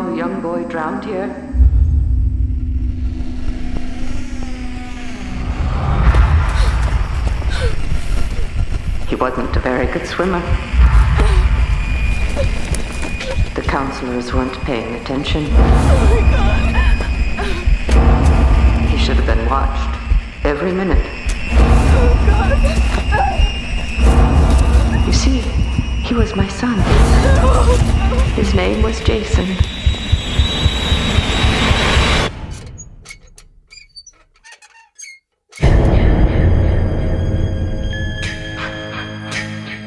know a young boy drowned here? He wasn't a very good swimmer. The counselors weren't paying attention. Oh my God. He should have been watched every minute. Oh God. You see, he was my son. His name was Jason.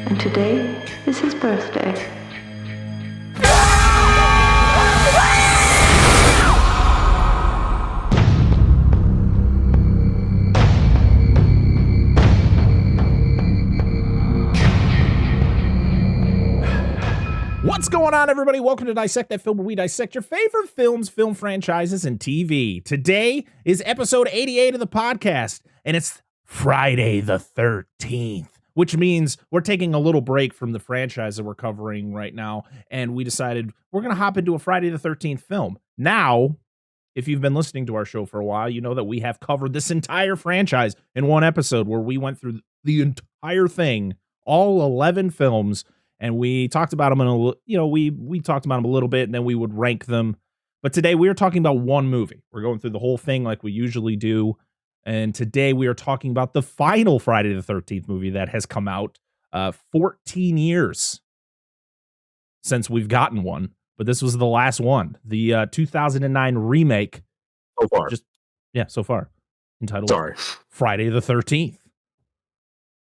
And today is his birthday. What's going on, everybody? Welcome to Dissect That Film, where we dissect your favorite films, film franchises, and TV. Today is episode 88 of the podcast, and it's Friday the 13th, which means we're taking a little break from the franchise that we're covering right now, and we decided we're going to hop into a Friday the 13th film. Now, if you've been listening to our show for a while, you know that we have covered this entire franchise in one episode where we went through the entire thing, all 11 films, and we talked about them we talked about them a little bit, and then we would rank them. But today we are talking about one movie. We're going through the whole thing like we usually do. And today we are talking about the final Friday the 13th movie that has come out 14 years since we've gotten one. But this was the last one, the 2009 remake. So far. So far. Entitled Friday the 13th.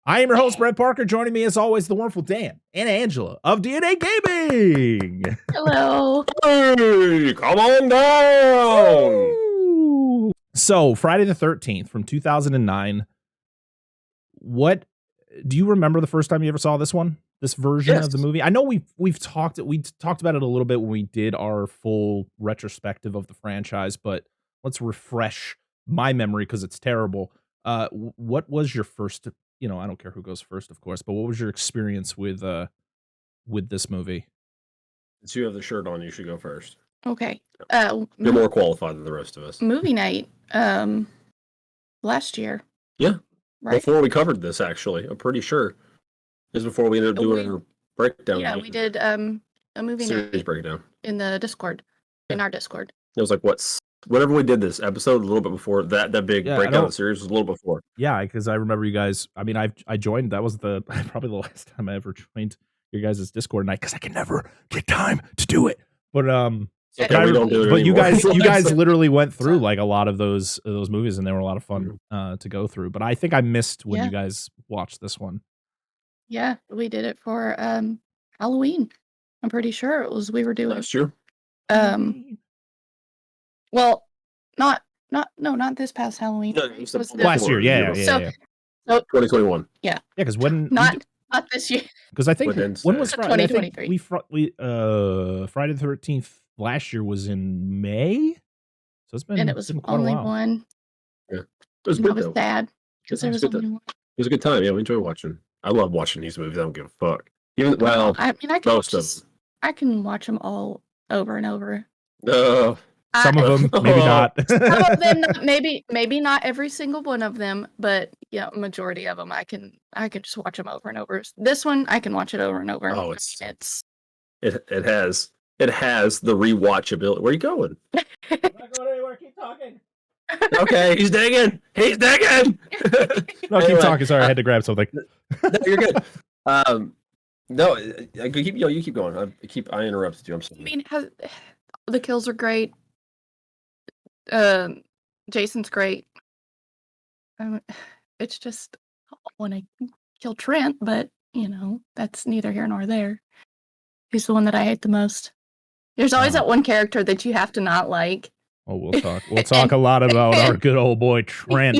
I am your host, Brett Parker. Joining me, as always, the wonderful Dan and Angela of DNA Gaming. Hello. Hey, come on down. Woo! So, Friday the 13th from 2009. What do you remember the first time you ever saw this one? This version of the movie? I know we talked about it a little bit when we did our full retrospective of the franchise, but let's refresh my memory because it's terrible. What was your first? I don't care who goes first, of course, but what was your experience with this movie? Since you have the shirt on, you should go first. Okay. You're more qualified than the rest of us. Movie night. Last year. Yeah. Right. Before we covered this, actually, I'm pretty sure. This is before we ended up doing our breakdown. Yeah, we did a movie series night breakdown in the Discord. In our Discord. It was like whenever we did this episode, a little bit before that big breakdown of the series was a little before. Yeah, because I remember you guys. I mean, I joined. That was probably the last time I ever joined your guys' Discord night because I can never get time to do it. But okay, we don't do it but anymore. you guys literally went through like a lot of those movies, and they were a lot of fun to go through. But I think I missed when you guys watched this one. Yeah, we did it for Halloween. I'm pretty sure it was we were doing. Last year. Well, not this past Halloween. No, it was Last year, yeah. So 2021. Yeah. Yeah, because when not this year. because I think when was Friday? 2023? Friday the 13th last year was in May, so it's been And it was been quite only a while. one. Yeah, it was I good was though. sad because there was It was only one. It was a good time. Yeah, we enjoy watching. I love watching these movies. I don't give a fuck. Well, I mean, I can most of them. I can watch them all over and over. No. Some of them, maybe not. Some of them, maybe not every single one of them, but yeah, majority of them, I can just watch them over and over. This one, I can watch it over and over. Oh, it has the rewatchability. Where are you going? I'm not going anywhere. Keep talking. Okay, he's digging. He's digging. No, Anyway, keep talking. Sorry, I had to grab something. No, you're good. No, I keep you keep going. I interrupted you. I'm sorry. I mean, the kills are great. Jason's great. It's just I want to kill Trent, but that's neither here nor there. He's the one that I hate the most. There's always that one character that you have to not like. Oh, we'll talk. We'll talk a lot about our good old boy Trent.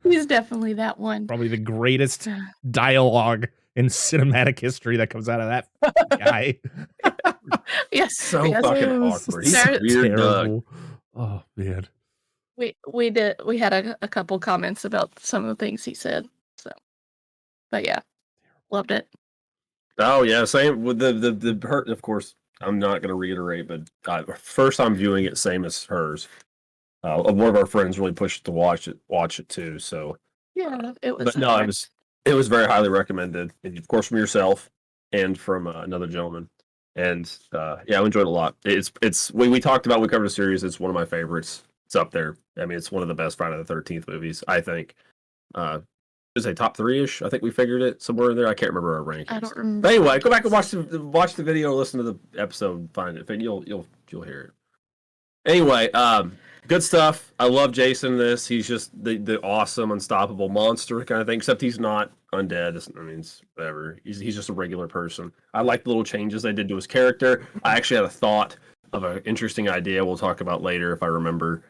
He's definitely that one. Probably the greatest dialogue in cinematic history that comes out of that guy. Yes, So fucking awkward. He's a weird dog. Oh man. We had a couple comments about some of the things he said. So, but yeah, loved it. Oh yeah, same with the hurt. Of course, I'm not gonna reiterate, but first time viewing it, same as hers. One of our friends really pushed to watch it too. So, Yeah, it was. but no, it was very highly recommended, and of course from yourself and from another gentleman. And yeah, I enjoyed it a lot. It's when we talked about we covered a series. It's one of my favorites. It's up there. I mean, it's one of the best Friday the 13th movies. I think. Is a top 3-ish. I think we figured it somewhere in there. I can't remember our rankings. I don't remember. But anyway, go back and watch the video, listen to the episode, find it, and you'll hear it. Anyway, good stuff. I love Jason in this. He's just the awesome, unstoppable monster kind of thing. Except he's not undead. I mean, it's whatever. He's just a regular person. I like the little changes they did to his character. I actually had a thought of an interesting idea we'll talk about later if I remember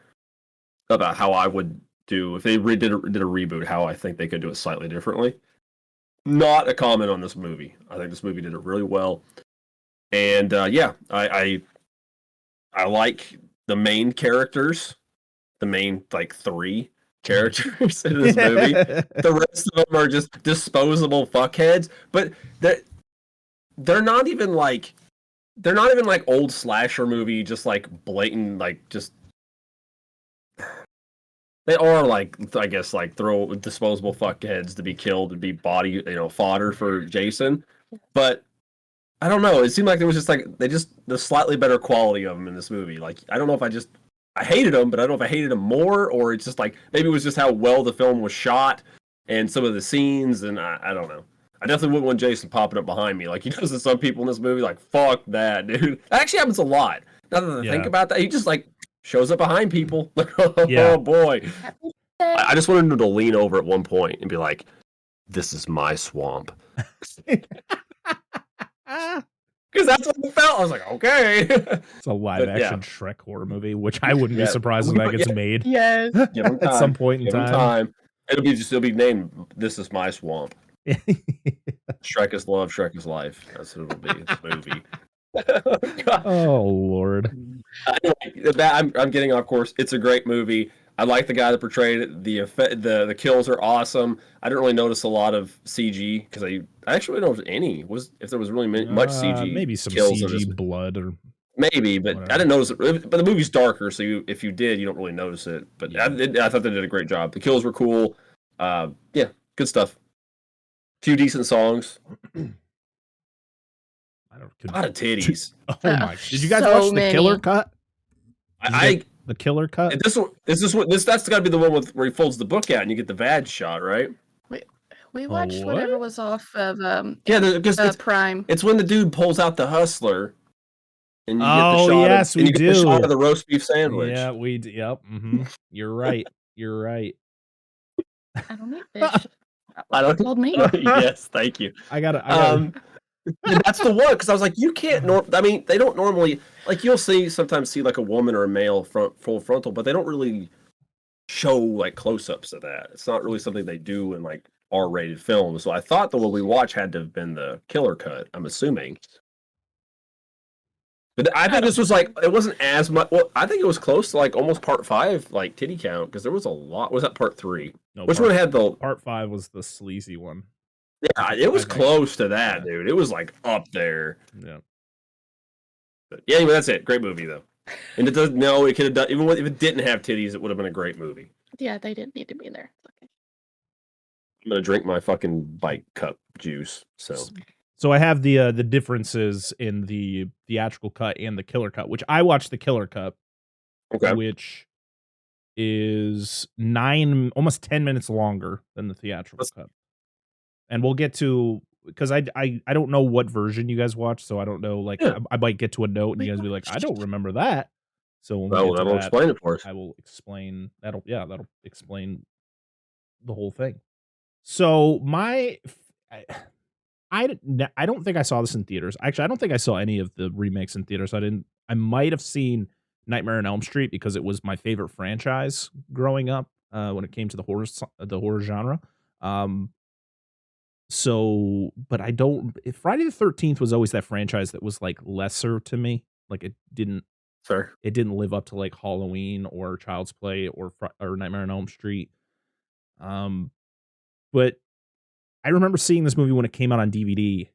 about how I would do if they did a reboot, how I think they could do it slightly differently. Not a comment on this movie. I think this movie did it really well, and yeah, I like the main characters, the main like 3 characters in this movie. The rest of them are just disposable fuckheads, but they're not even like old slasher movie, just like blatant like just. They are like, I guess, like throw disposable fuckheads to be killed and be body, fodder for Jason. But I don't know. It seemed like there was just like the slightly better quality of them in this movie. Like I don't know if I hated them, but I don't know if I hated them more or it's just like maybe it was just how well the film was shot and some of the scenes, and I don't know. I definitely wouldn't want Jason popping up behind me like he does to some people in this movie. Like fuck that, dude. That actually happens a lot. Now that I think about that, he just like shows up behind people. Oh boy. I just wanted him to lean over at one point and be like, "This is my swamp." Because that's what it felt. I was like, okay. It's a live action Shrek horror movie, which I wouldn't be surprised if that gets made. Yes. Give him time. At some point in time. It'll be named "This Is My Swamp." Shrek is love, Shrek is life. That's what it'll be. It's a movie. Oh Lord. I'm getting off course. It's a great movie. I like the guy that portrayed it. The kills are awesome. I didn't really notice a lot of CG because I actually don't know if there was really much CG. Maybe some kills CG blood or maybe, but whatever. I didn't notice it. But the movie's darker, so if you did, you don't really notice it. But I thought they did a great job. The kills were cool. Yeah, good stuff. Few decent songs. A lot of titties. Oh my! Did you guys watch the killer cut? The killer cut. That's got to be the one where he folds the book out and you get the vag shot, right? We watched whatever was off of because Prime. It's when the dude pulls out the hustler, and you get the shot. Yes, we do. The shot of the roast beef sandwich. Yeah, we do. Yep. Mm-hmm. You're right. You're right. I don't eat fish. I don't told me. Yes, thank you. I got it. That's the one because I was like, you can't. I mean, they don't normally like you'll sometimes see like a woman or a male full frontal, but they don't really show like close-ups of that. It's not really something they do in like R-rated films. So I thought the one we watched had to have been the killer cut. I'm assuming, but I think this was like it wasn't as much. Well, I think it was close to like almost part 5, like titty count, because there was a lot. Was that part 3? No, which one had the part 5 was the sleazy one. Yeah, it was close to that, dude. It was like up there. Yeah. But yeah, anyway, that's it. Great movie though. And it doesn't. No, it could have done. Even if it didn't have titties, it would have been a great movie. Yeah, they didn't need to be there. Okay. I'm gonna drink my fucking bike cup juice. So I have the differences in the theatrical cut and the killer cut, which I watched the killer cut, which is almost 10 minutes longer than the theatrical cut. And we'll get to, because I don't know what version you guys watch, so I don't know. Like I might get to a note and you guys will be like, I don't remember that. So when we get to that'll explain it for us. I will explain that'll explain the whole thing. So I don't think I saw this in theaters. Actually, I don't think I saw any of the remakes in theaters. I might have seen Nightmare on Elm Street because it was my favorite franchise growing up when it came to the horror genre. So, but I don't. Friday the 13th was always that franchise that was like lesser to me. Like it didn't live up to like Halloween or Child's Play or Nightmare on Elm Street. But I remember seeing this movie when it came out on DVD,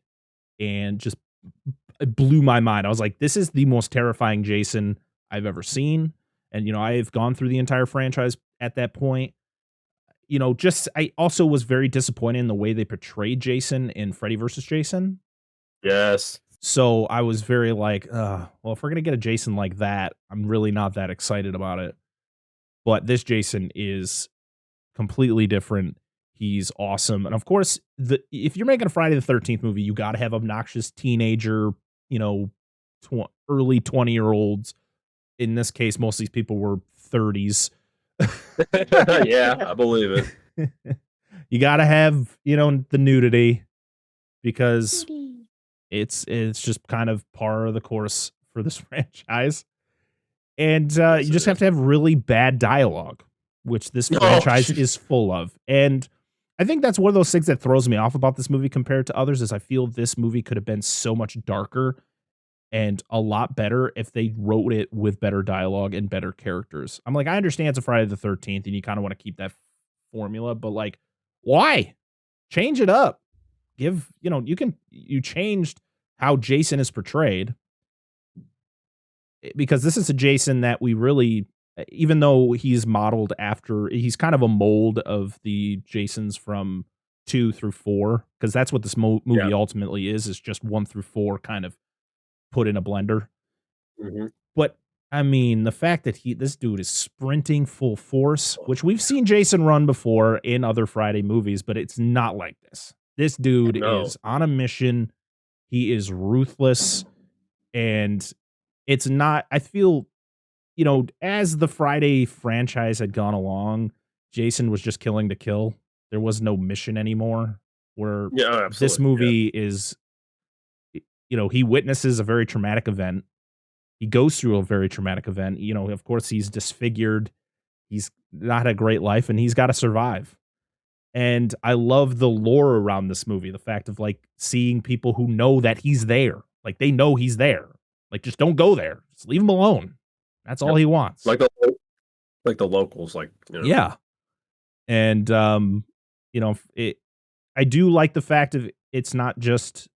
and just it blew my mind. I was like, this is the most terrifying Jason I've ever seen. And, I've gone through the entire franchise at that point. I also was very disappointed in the way they portrayed Jason in Freddy vs. Jason. Yes. So I was very like, well, if we're going to get a Jason like that, I'm really not that excited about it. But this Jason is completely different. He's awesome. And of course, if you're making a Friday the 13th movie, you got to have obnoxious teenager, early 20-year-olds. In this case, most of these people were 30s. Yeah, I believe it. You got to have, the nudity because it's just kind of par of the course for this franchise. And you just have to have really bad dialogue, which this franchise is full of. And I think that's one of those things that throws me off about this movie compared to others is I feel this movie could have been so much darker and a lot better if they wrote it with better dialogue and better characters. I'm like, I understand it's a Friday the 13th and you kind of want to keep that formula, but like, why? Change it up. You changed how Jason is portrayed because this is a Jason that we really, even though he's modeled after, he's kind of a mold of the Jasons from 2 through 4, because that's what this movie ultimately is just 1 through 4 kind of put in a blender. Mm-hmm. But I mean, the fact that this dude is sprinting full force, which we've seen Jason run before in other Friday movies, but it's not like this. This dude is on a mission. He is ruthless. And it's not, I feel, as the Friday franchise had gone along, Jason was just killing to kill. There was no mission anymore. Where this movie is, he witnesses a very traumatic event. He goes through a very traumatic event. Of course, he's disfigured. He's not had a great life, and he's got to survive. And I love the lore around this movie. The fact of like seeing people who know that he's there. Like they know he's there. Like just don't go there. Just leave him alone. That's all he wants. Like the locals, Yeah. And I do like the fact of it's not just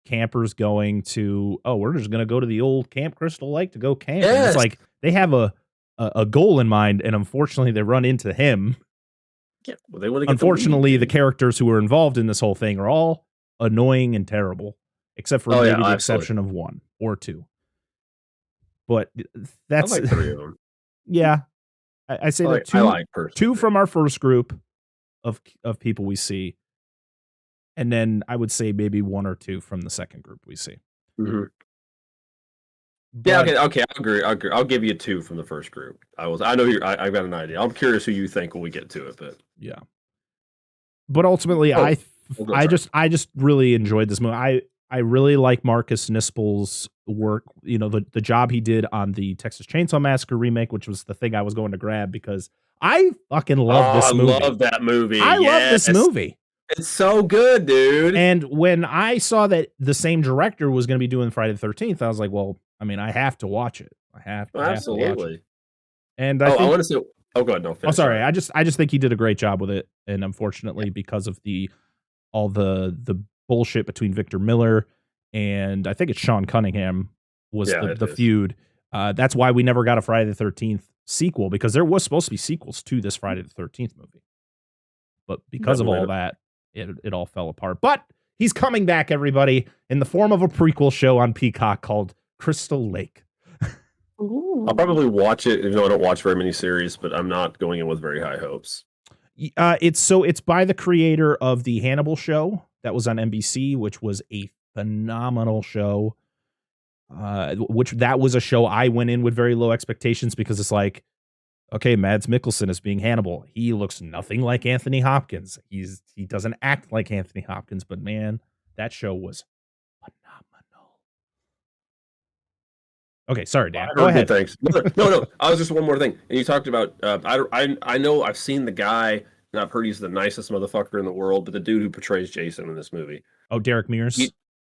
campers going to, we're just going to go to the old Camp Crystal Lake to go camping. Yes. It's like they have a goal in mind, and unfortunately they run into him. Yeah, well, they want to. Unfortunately, the characters who are involved in this whole thing are all annoying and terrible, except for maybe the exception of 1 or 2. But that's I like 3 of them. Yeah, I say that 2 from our first group of people we see, and then I would say maybe 1 or 2 from the second group we see. Mm-hmm. Yeah, okay, I agree. I'll give you 2 from the first group. I know I've got an idea. I'm curious who you think when we get to it, but yeah. But ultimately, I just really enjoyed this movie. I really like Marcus Nispel's work. The job he did on the Texas Chainsaw Massacre remake, which was the thing I was going to grab because I fucking love this movie. I love that movie. I love this movie. It's so good, dude. And when I saw that the same director was going to be doing Friday the 13th, I was like, well, I mean, I have to watch it. I have to watch it. And I want to say, go ahead. No, finish. Sorry. I just think he did a great job with it. And unfortunately, because of all the bullshit between Victor Miller and I think it's Sean Cunningham was the feud. That's why we never got a Friday the 13th sequel, because there was supposed to be sequels to this Friday the 13th movie. But because of all that, it all fell apart. But he's coming back, everybody, in the form of a prequel show on Peacock called Crystal Lake. I'll probably watch it, even though I don't watch very many series, but I'm not going in with very high hopes. It's by the creator of the Hannibal show that was on NBC, which was a phenomenal show. That was a show I went in with very low expectations because it's like, okay, Mads Mikkelsen is being Hannibal. He looks nothing like Anthony Hopkins. He doesn't act like Anthony Hopkins, but man, that show was phenomenal. Okay, sorry, Dan. Go ahead. Thanks. No. I was just one more thing. And you talked about. I know I've seen the guy, and I've heard he's the nicest motherfucker in the world. But the dude who portrays Jason in this movie, Derek Mears,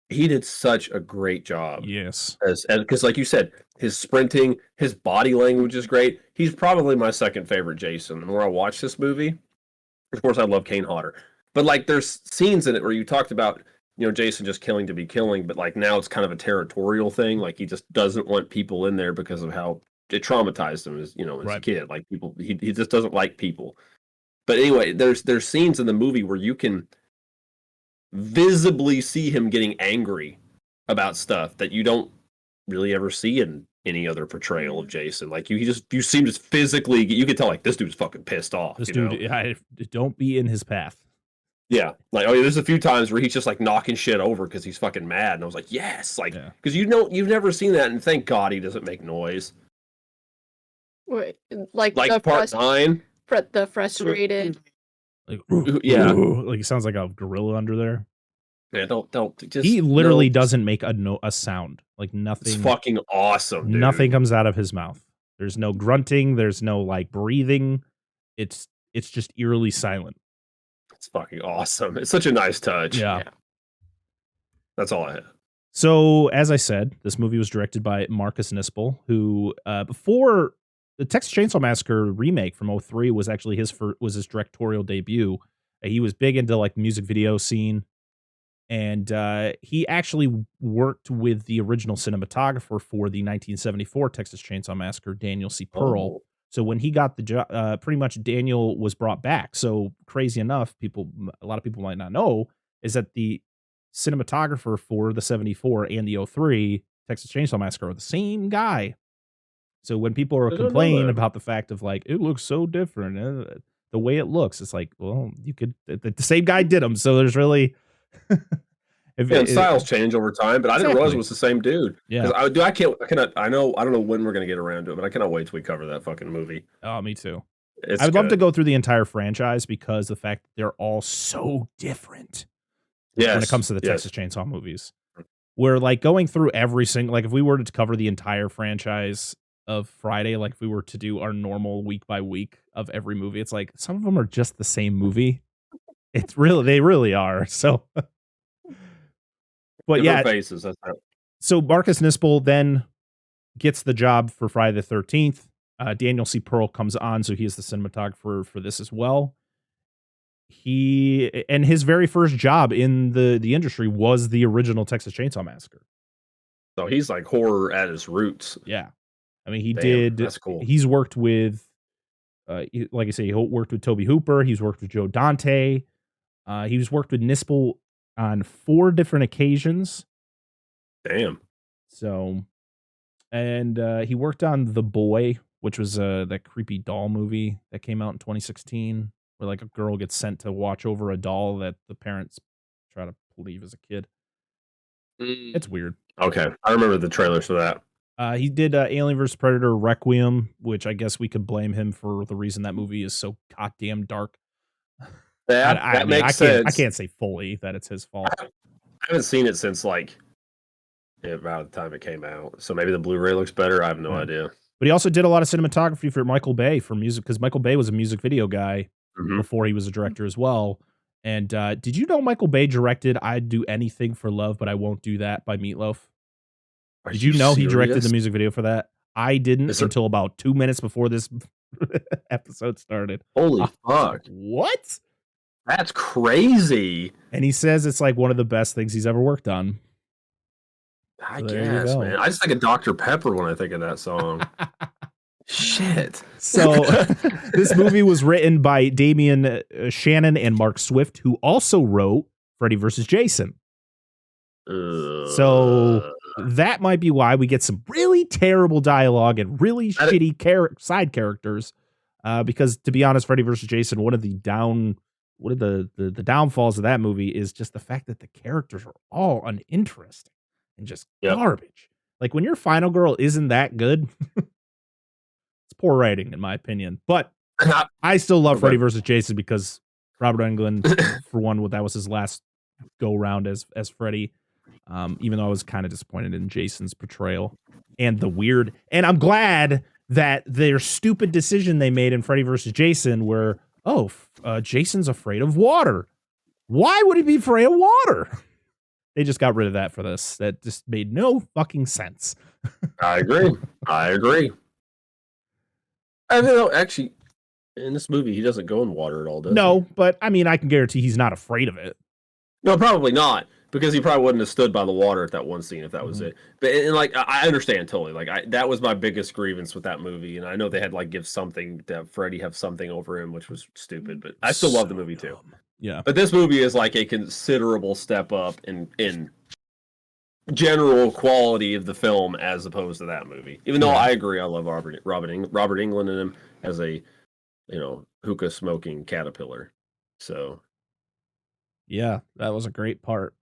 he did such a great job. Yes, because like you said, his sprinting, his body language is great. He's probably my second favorite Jason. And when I watched this movie, of course, I love Kane Hodder. But like, there's scenes in it where you talked about Jason just killing to be killing, but like now it's kind of a territorial thing. Like he just doesn't want people in there because of how it traumatized him as a kid. Like people, he just doesn't like people. But anyway, there's scenes in the movie where you can visibly see him getting angry about stuff that you don't really ever see in any other portrayal of Jason. Like you seem to physically, you can tell like this dude's fucking pissed off. This dude, don't be in his path. Yeah, like there's a few times where he's just like knocking shit over because he's fucking mad, and I was like, yes, like because you've never seen that, and thank God he doesn't make noise. Wait, like part 9, the frustrated. Like yeah, like he sounds like a gorilla under there. Yeah, don't just. He literally doesn't make a sound. Like nothing. It's fucking awesome, dude. Nothing comes out of his mouth. There's no grunting. There's no like breathing. It's just eerily silent. It's fucking awesome. It's such a nice touch. Yeah. That's all I had. So, as I said, this movie was directed by Marcus Nispel, who before the Texas Chainsaw Massacre remake from 2003 was actually his directorial debut. He was big into like the music video scene, and he actually worked with the original cinematographer for the 1974 Texas Chainsaw Massacre, Daniel C. Pearl. Oh. So when he got the job, pretty much Daniel was brought back. So crazy enough, a lot of people might not know, is that the cinematographer for the 74 and the 03 Texas Chainsaw Massacre are the same guy. So when people are complaining about the fact of like, it looks so different, the way it looks, it's like, well, the same guy did them. So there's really... styles change over time, but I didn't realize it was the same dude. Yeah, I don't know when we're gonna get around to it, but I cannot wait till we cover that fucking movie. Oh, me too. It's I would love to good. go through the entire franchise because the fact that they're all so different. When it comes to the Texas Chainsaw movies, we're like going through every single, like if we were to cover the entire franchise of Friday, like if we were to do our normal week by week of every movie, it's like some of them are just the same movie. They really are. So. But different faces, that's how. So Marcus Nispel then gets the job for Friday the 13th. Daniel C. Pearl comes on, so he is the cinematographer for this as well. His very first job in the industry was the original Texas Chainsaw Massacre. So he's like horror at his roots. Yeah. I mean, That's cool. He's worked with, like I say, he worked with Tobe Hooper. He's worked with Joe Dante. He's worked with Nispel on 4 different occasions. Damn. So, and he worked on The Boy, which was that creepy doll movie that came out in 2016, where like a girl gets sent to watch over a doll that the parents try to leave as a kid. It's weird. Okay, I remember the trailers for that. He did Alien vs. Predator Requiem, which I guess we could blame him for the reason that movie is so goddamn dark. That makes sense. I can't say fully that it's his fault. I haven't seen it since like about the time it came out. So maybe the Blu-ray looks better. I have no idea. But he also did a lot of cinematography for Michael Bay for music, because Michael Bay was a music video guy before he was a director as well. And did you know Michael Bay directed I'd Do Anything for Love, But I Won't Do That by Meatloaf? Did you know he directed the music video for that? I didn't until about 2 minutes before this episode started. Holy fuck. What? That's crazy. And he says it's like one of the best things he's ever worked on. I guess, man. I just think of Dr. Pepper when I think of that song. Shit. So this movie was written by Damian Shannon and Mark Swift, who also wrote Freddy vs. Jason. So that might be why we get some really terrible dialogue and really shitty side characters. Because to be honest, Freddy vs. Jason, one of the downfalls of that movie is just the fact that the characters are all uninteresting and just garbage. Like when your final girl isn't that good, it's poor writing in my opinion. But I still love Freddy vs. Jason because Robert Englund, for one, that was his last go round as Freddy. Even though I was kind of disappointed in Jason's portrayal and I'm glad that their stupid decision they made in Freddy vs. Jason where, Jason's afraid of water. Why would he be afraid of water? They just got rid of that for this. That just made no fucking sense. I agree. I know, actually, in this movie, he doesn't go in water at all, does he? No, but I mean, I can guarantee he's not afraid of it. No, probably not. because he probably wouldn't have stood by the water at that one scene if that was it. But and like I understand totally. Like that was my biggest grievance with that movie, and I know they had like give something to have Freddy have something over him, which was stupid. But I still love the movie too. Yeah. But this movie is like a considerable step up in general quality of the film as opposed to that movie. Even though I agree, I love Robert Englund in him as a hookah smoking caterpillar. So yeah, that was a great part.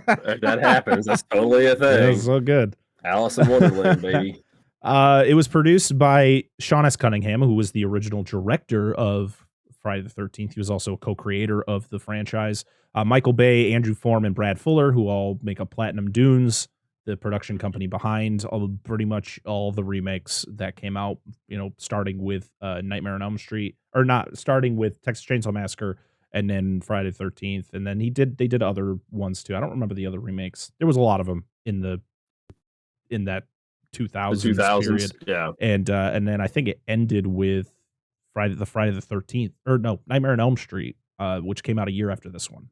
that happens. That's totally a thing. It was so good. Alice in Wonderland, baby. It was produced by Sean S. Cunningham, who was the original director of Friday the 13th. He was also a co-creator of the franchise. Michael Bay, Andrew Form, and Brad Fuller, who all make up Platinum Dunes, the production company behind pretty much all the remakes that came out, starting with Nightmare on Elm Street, or not, starting with Texas Chainsaw Massacre, and then Friday the 13th, and then they did other ones too. I don't remember the other remakes. There was a lot of them in that 2000s period. Yeah. And then I think it ended with Friday the 13th, or no, Nightmare on Elm Street, which came out a year after this one.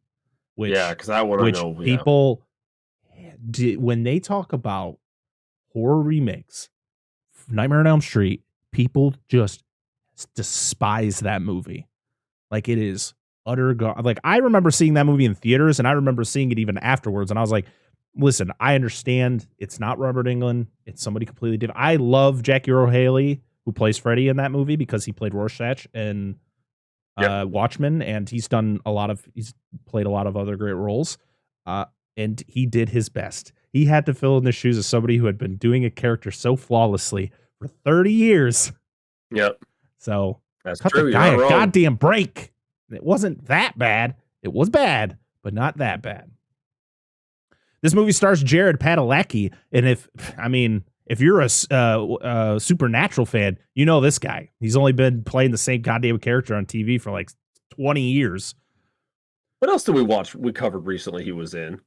Because I want to know. People, when they talk about horror remakes, Nightmare on Elm Street, people just despise that movie. Like, it is utter like, I remember seeing that movie in theaters, and I remember seeing it even afterwards, and I was like, listen, I understand it's not Robert Englund, it's somebody completely different. I love Jackie Earle Haley, who plays Freddy in that movie, because he played Rorschach in Watchmen, and he's played a lot of other great roles, and he did his best. He had to fill in the shoes of somebody who had been doing a character so flawlessly for 30 years. Yep. So that's cut true. the guy a goddamn break. It wasn't that bad. It was bad, but not that bad. This movie stars Jared Padalecki, and if you're a Supernatural fan, you know this guy. He's only been playing the same goddamn character on TV for like 20 years. What else did we covered recently he was in?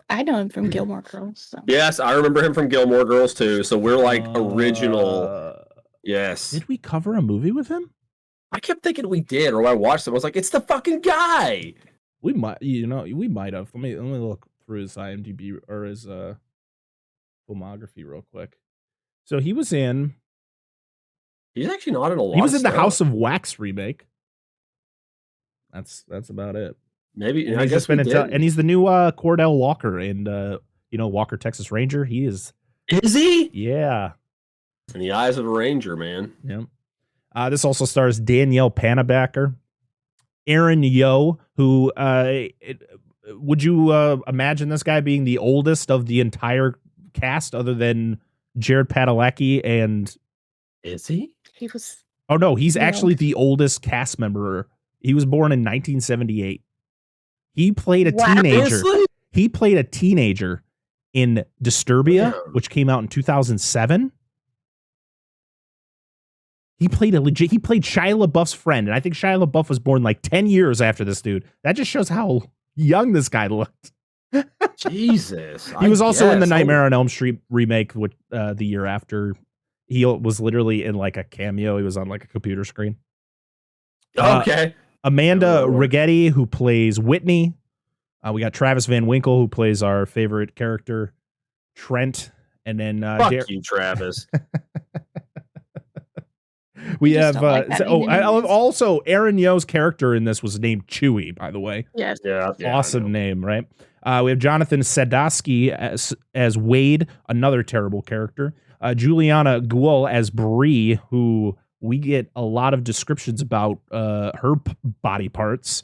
I know him from Gilmore Girls. So. Yes, I remember him from Gilmore Girls too. So we're like original. Yes. Did we cover a movie with him? I kept thinking we did, or I watched it. I was like, it's the fucking guy. We might have. Let me look through his IMDb or his filmography real quick. So he was in. He's actually not in a lot. He was in the stuff. House of Wax remake. That's about it. Maybe and I guess we did. And he's the new Cordell Walker in Walker Texas Ranger. He is. Is he? Yeah. In the eyes of a ranger, man. Yeah. This also stars Danielle Panabaker, Aaron Yo, who would you imagine this guy being the oldest of the entire cast, other than Jared Padalecki? And is he? He was. Oh no, he's actually the oldest cast member. He was born in 1978. He played a teenager. Seriously? He played a teenager in Disturbia, which came out in 2007. He played Shia LaBeouf's friend, and I think Shia LaBeouf was born like 10 years after this dude. That just shows how young this guy looked. Jesus. He was also in the Nightmare on Elm Street remake, which the year after. He was literally in like a cameo. He was on like a computer screen. Okay. Amanda Rigetti, who plays Whitney. We got Travis Van Winkle, who plays our favorite character, Trent. And then fuck you, Travis. We have also Aaron Yo's character in this was named Chewie, by the way. Yes. Yeah. Awesome name, right? We have Jonathan Sadowski as Wade, another terrible character. Juliana Guel as Bree, who we get a lot of descriptions about her body parts.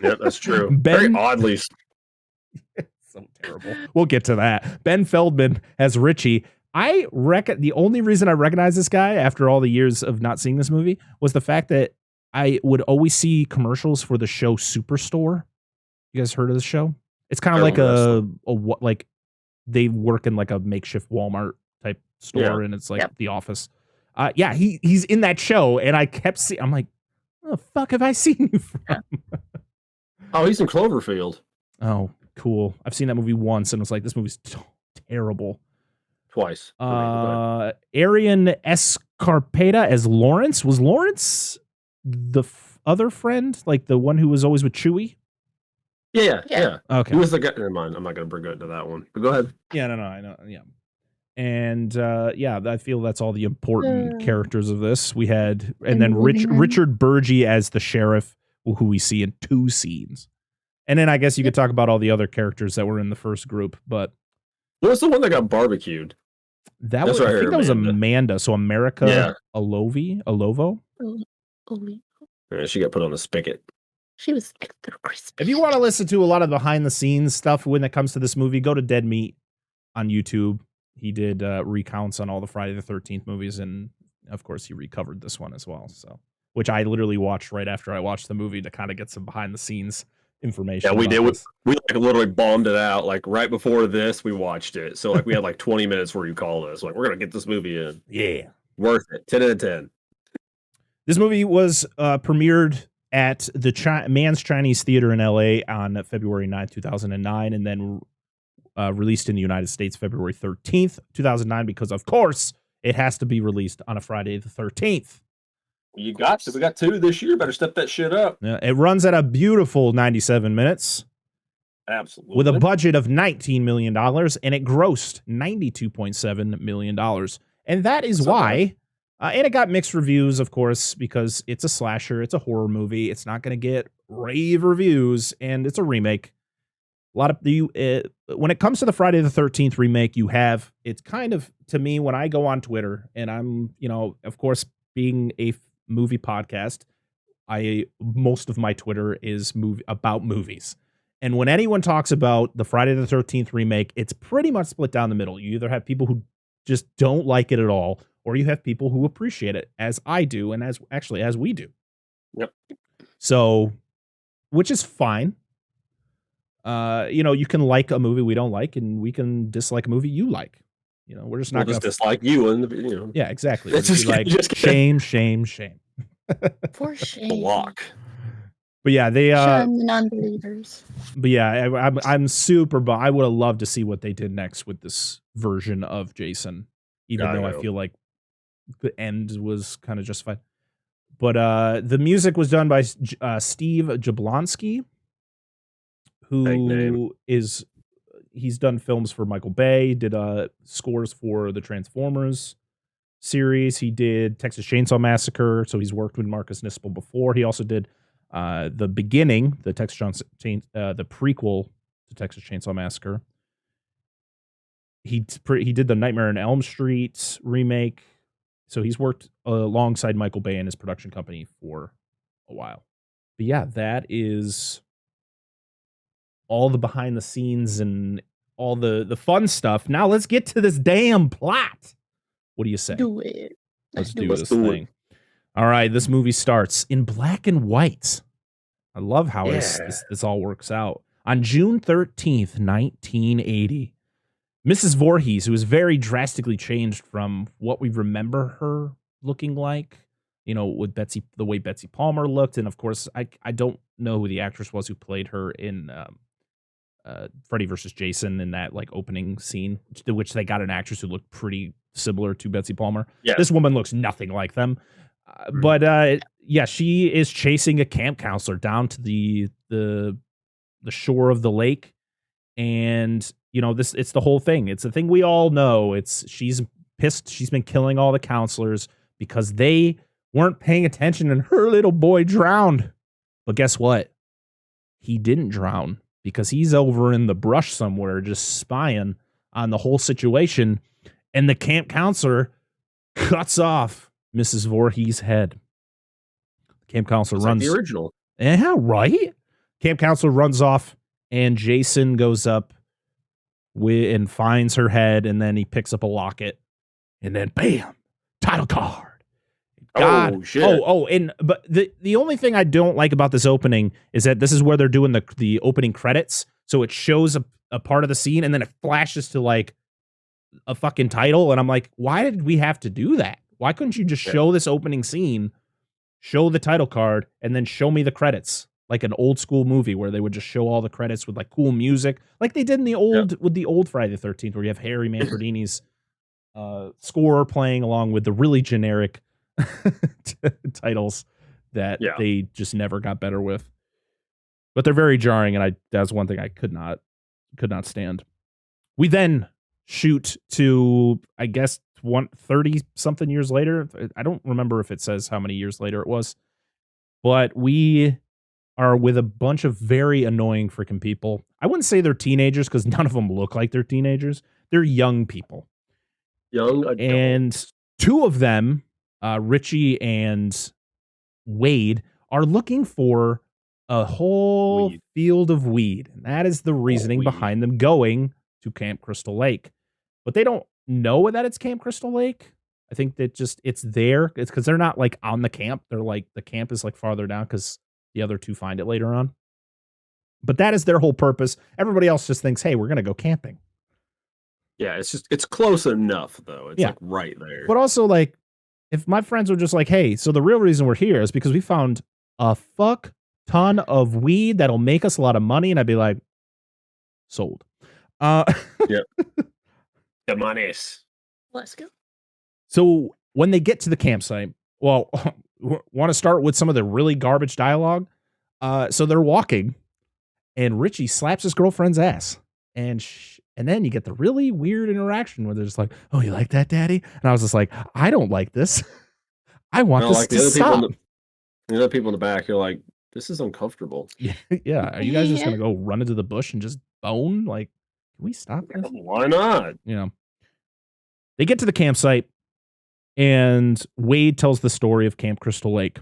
Yeah, that's true. Very oddly. So terrible. We'll get to that. Ben Feldman as Richie. I reckon the only reason I recognize this guy after all the years of not seeing this movie was the fact that I would always see commercials for the show Superstore. You guys heard of this show? It's kind of like like they work in like a makeshift Walmart type store, and it's like The Office. He's in that show, and I kept seeing. I'm like, what the fuck have I seen you from? Oh, he's in Cloverfield. Oh, cool. I've seen that movie once, and it's like, this movie's terrible. Twice. Arian Escarpeta as Lawrence. Was Lawrence the other friend, like the one who was always with Chewie? Yeah. Okay. He was the guy. Never mind. I'm not going to bring it into that one. But go ahead. Yeah, no, I know. Yeah. And I feel that's all the important characters of this. We had, and then Richard Burgi as the sheriff, who we see in 2 scenes. And then I guess you could talk about all the other characters that were in the first group, but what was the one that got barbecued? I think that was Amanda. So America Alovo. Yeah, she got put on the spigot. She was extra crispy. If you want to listen to a lot of behind the scenes stuff when it comes to this movie, go to Dead Meat on YouTube. He did recounts on all the Friday the 13th movies, and of course he recovered this one as well. So, which I literally watched right after I watched the movie to kind of get some behind the scenes information. Yeah, we did. We like literally bombed it out. Like right before this, we watched it. So like we had like 20 minutes where you called us. Like, we're gonna get this movie in. Yeah, worth it. 10 out of 10. This movie was premiered at the Mann's Chinese Theater in LA on February 9th, 2009, and then released in the United States February 13th, 2009, because of course it has to be released on a Friday the 13th. You got to. We got 2 this year. Better step that shit up. It runs at a beautiful 97 minutes. Absolutely. With a budget of $19 million, and it grossed $92.7 million. And that is why, and it got mixed reviews, of course, because it's a slasher, it's a horror movie, it's not going to get rave reviews, and it's a remake. A lot of when it comes to the Friday the 13th remake, it's kind of, to me, when I go on Twitter, and I'm, of course, being a movie podcast, most of my Twitter is about movies. And when anyone talks about the Friday the 13th remake, it's pretty much split down the middle. You either have people who just don't like it at all, or you have people who appreciate it, as I do, and as we do. Yep. So, which is fine. You can like a movie we don't like, and we can dislike a movie you like. We're just not going to dislike you, and Yeah, exactly. It's just like shame. For shame. Block. But yeah, they shun the non-believers. But yeah, I'm super bummed. I would have loved to see what they did next with this version of Jason, even though I feel like the end was kind of justified. But the music was done by Steve Jablonsky, he's done films for Michael Bay, did scores for the Transformers series. He did Texas Chainsaw Massacre, so he's worked with Marcus Nispel before. He also did the beginning, the prequel to Texas Chainsaw Massacre. He did the Nightmare on Elm Street remake, so he's worked alongside Michael Bay and his production company for a while. But yeah, that is all the behind the scenes and all the fun stuff. Now let's get to this damn plot. What do you say? Do it. Let's do this thing. All right, this movie starts in black and white. I love how this all works out. On June 13th, 1980, Mrs. Voorhees, who is very drastically changed from what we remember her looking like, with the way Betsy Palmer looked. And of course, I don't know who the actress was who played her in Freddy vs. Jason in that like opening scene, which they got an actress who looked pretty similar to Betsy Palmer. Yeah. This woman looks nothing like them. But she is chasing a camp counselor down to the shore of the lake. And, it's the whole thing. It's the thing we all know. She's pissed. She's been killing all the counselors because they weren't paying attention and her little boy drowned. But guess what? He didn't drown because he's over in the brush somewhere just spying on the whole situation. And the camp counselor cuts off Mrs. Voorhees' head. Camp counselor runs. Like the original. Yeah, right? Camp counselor runs off, and Jason goes up and finds her head, and then he picks up a locket, and then bam, title card. God. Oh, shit. But the only thing I don't like about this opening is that this is where they're doing the opening credits. So it shows a part of the scene, and then it flashes to like a fucking title, and I'm like, why did we have to do that? Why couldn't you just show this opening scene, show the title card, and then show me the credits? Like an old school movie where they would just show all the credits with like cool music, like they did in the old Friday the 13th, where you have Harry Manfredini's score playing along with the really generic titles that they just never got better with. But they're very jarring, and that's one thing I could not stand. We then shoot to, I guess, 30 something years later. I don't remember if it says how many years later it was, but we are with a bunch of very annoying freaking people. I wouldn't say they're teenagers because none of them look like they're teenagers. They're young people. Young adults. And two of them, Richie and Wade, are looking for a whole field of weed. And that is the reasoning behind them going to Camp Crystal Lake. But they don't know that it's Camp Crystal Lake. I think that just it's there. It's because they're not like on the camp. They're like the camp is like farther down because the other two find it later on. But that is their whole purpose. Everybody else just thinks, hey, we're gonna go camping. Yeah, it's close enough though. It's like right there. But also, like, if my friends were just like, hey, so the real reason we're here is because we found a fuck ton of weed that'll make us a lot of money, and I'd be like, sold. Yep. The monies. Let's go. So when they get to the campsite, well, want to start with some of the really garbage dialogue. So they're walking, and Richie slaps his girlfriend's ass, and then you get the really weird interaction where they're just like, "Oh, you like that, Daddy?" And I was just like, "I don't like this. I want this to stop." The other people in the back, you're like, "This is uncomfortable." Yeah. Are you guys just gonna go run into the bush and just bone? Like, can we stop this? Why not? You know. They get to the campsite, and Wade tells the story of Camp Crystal Lake.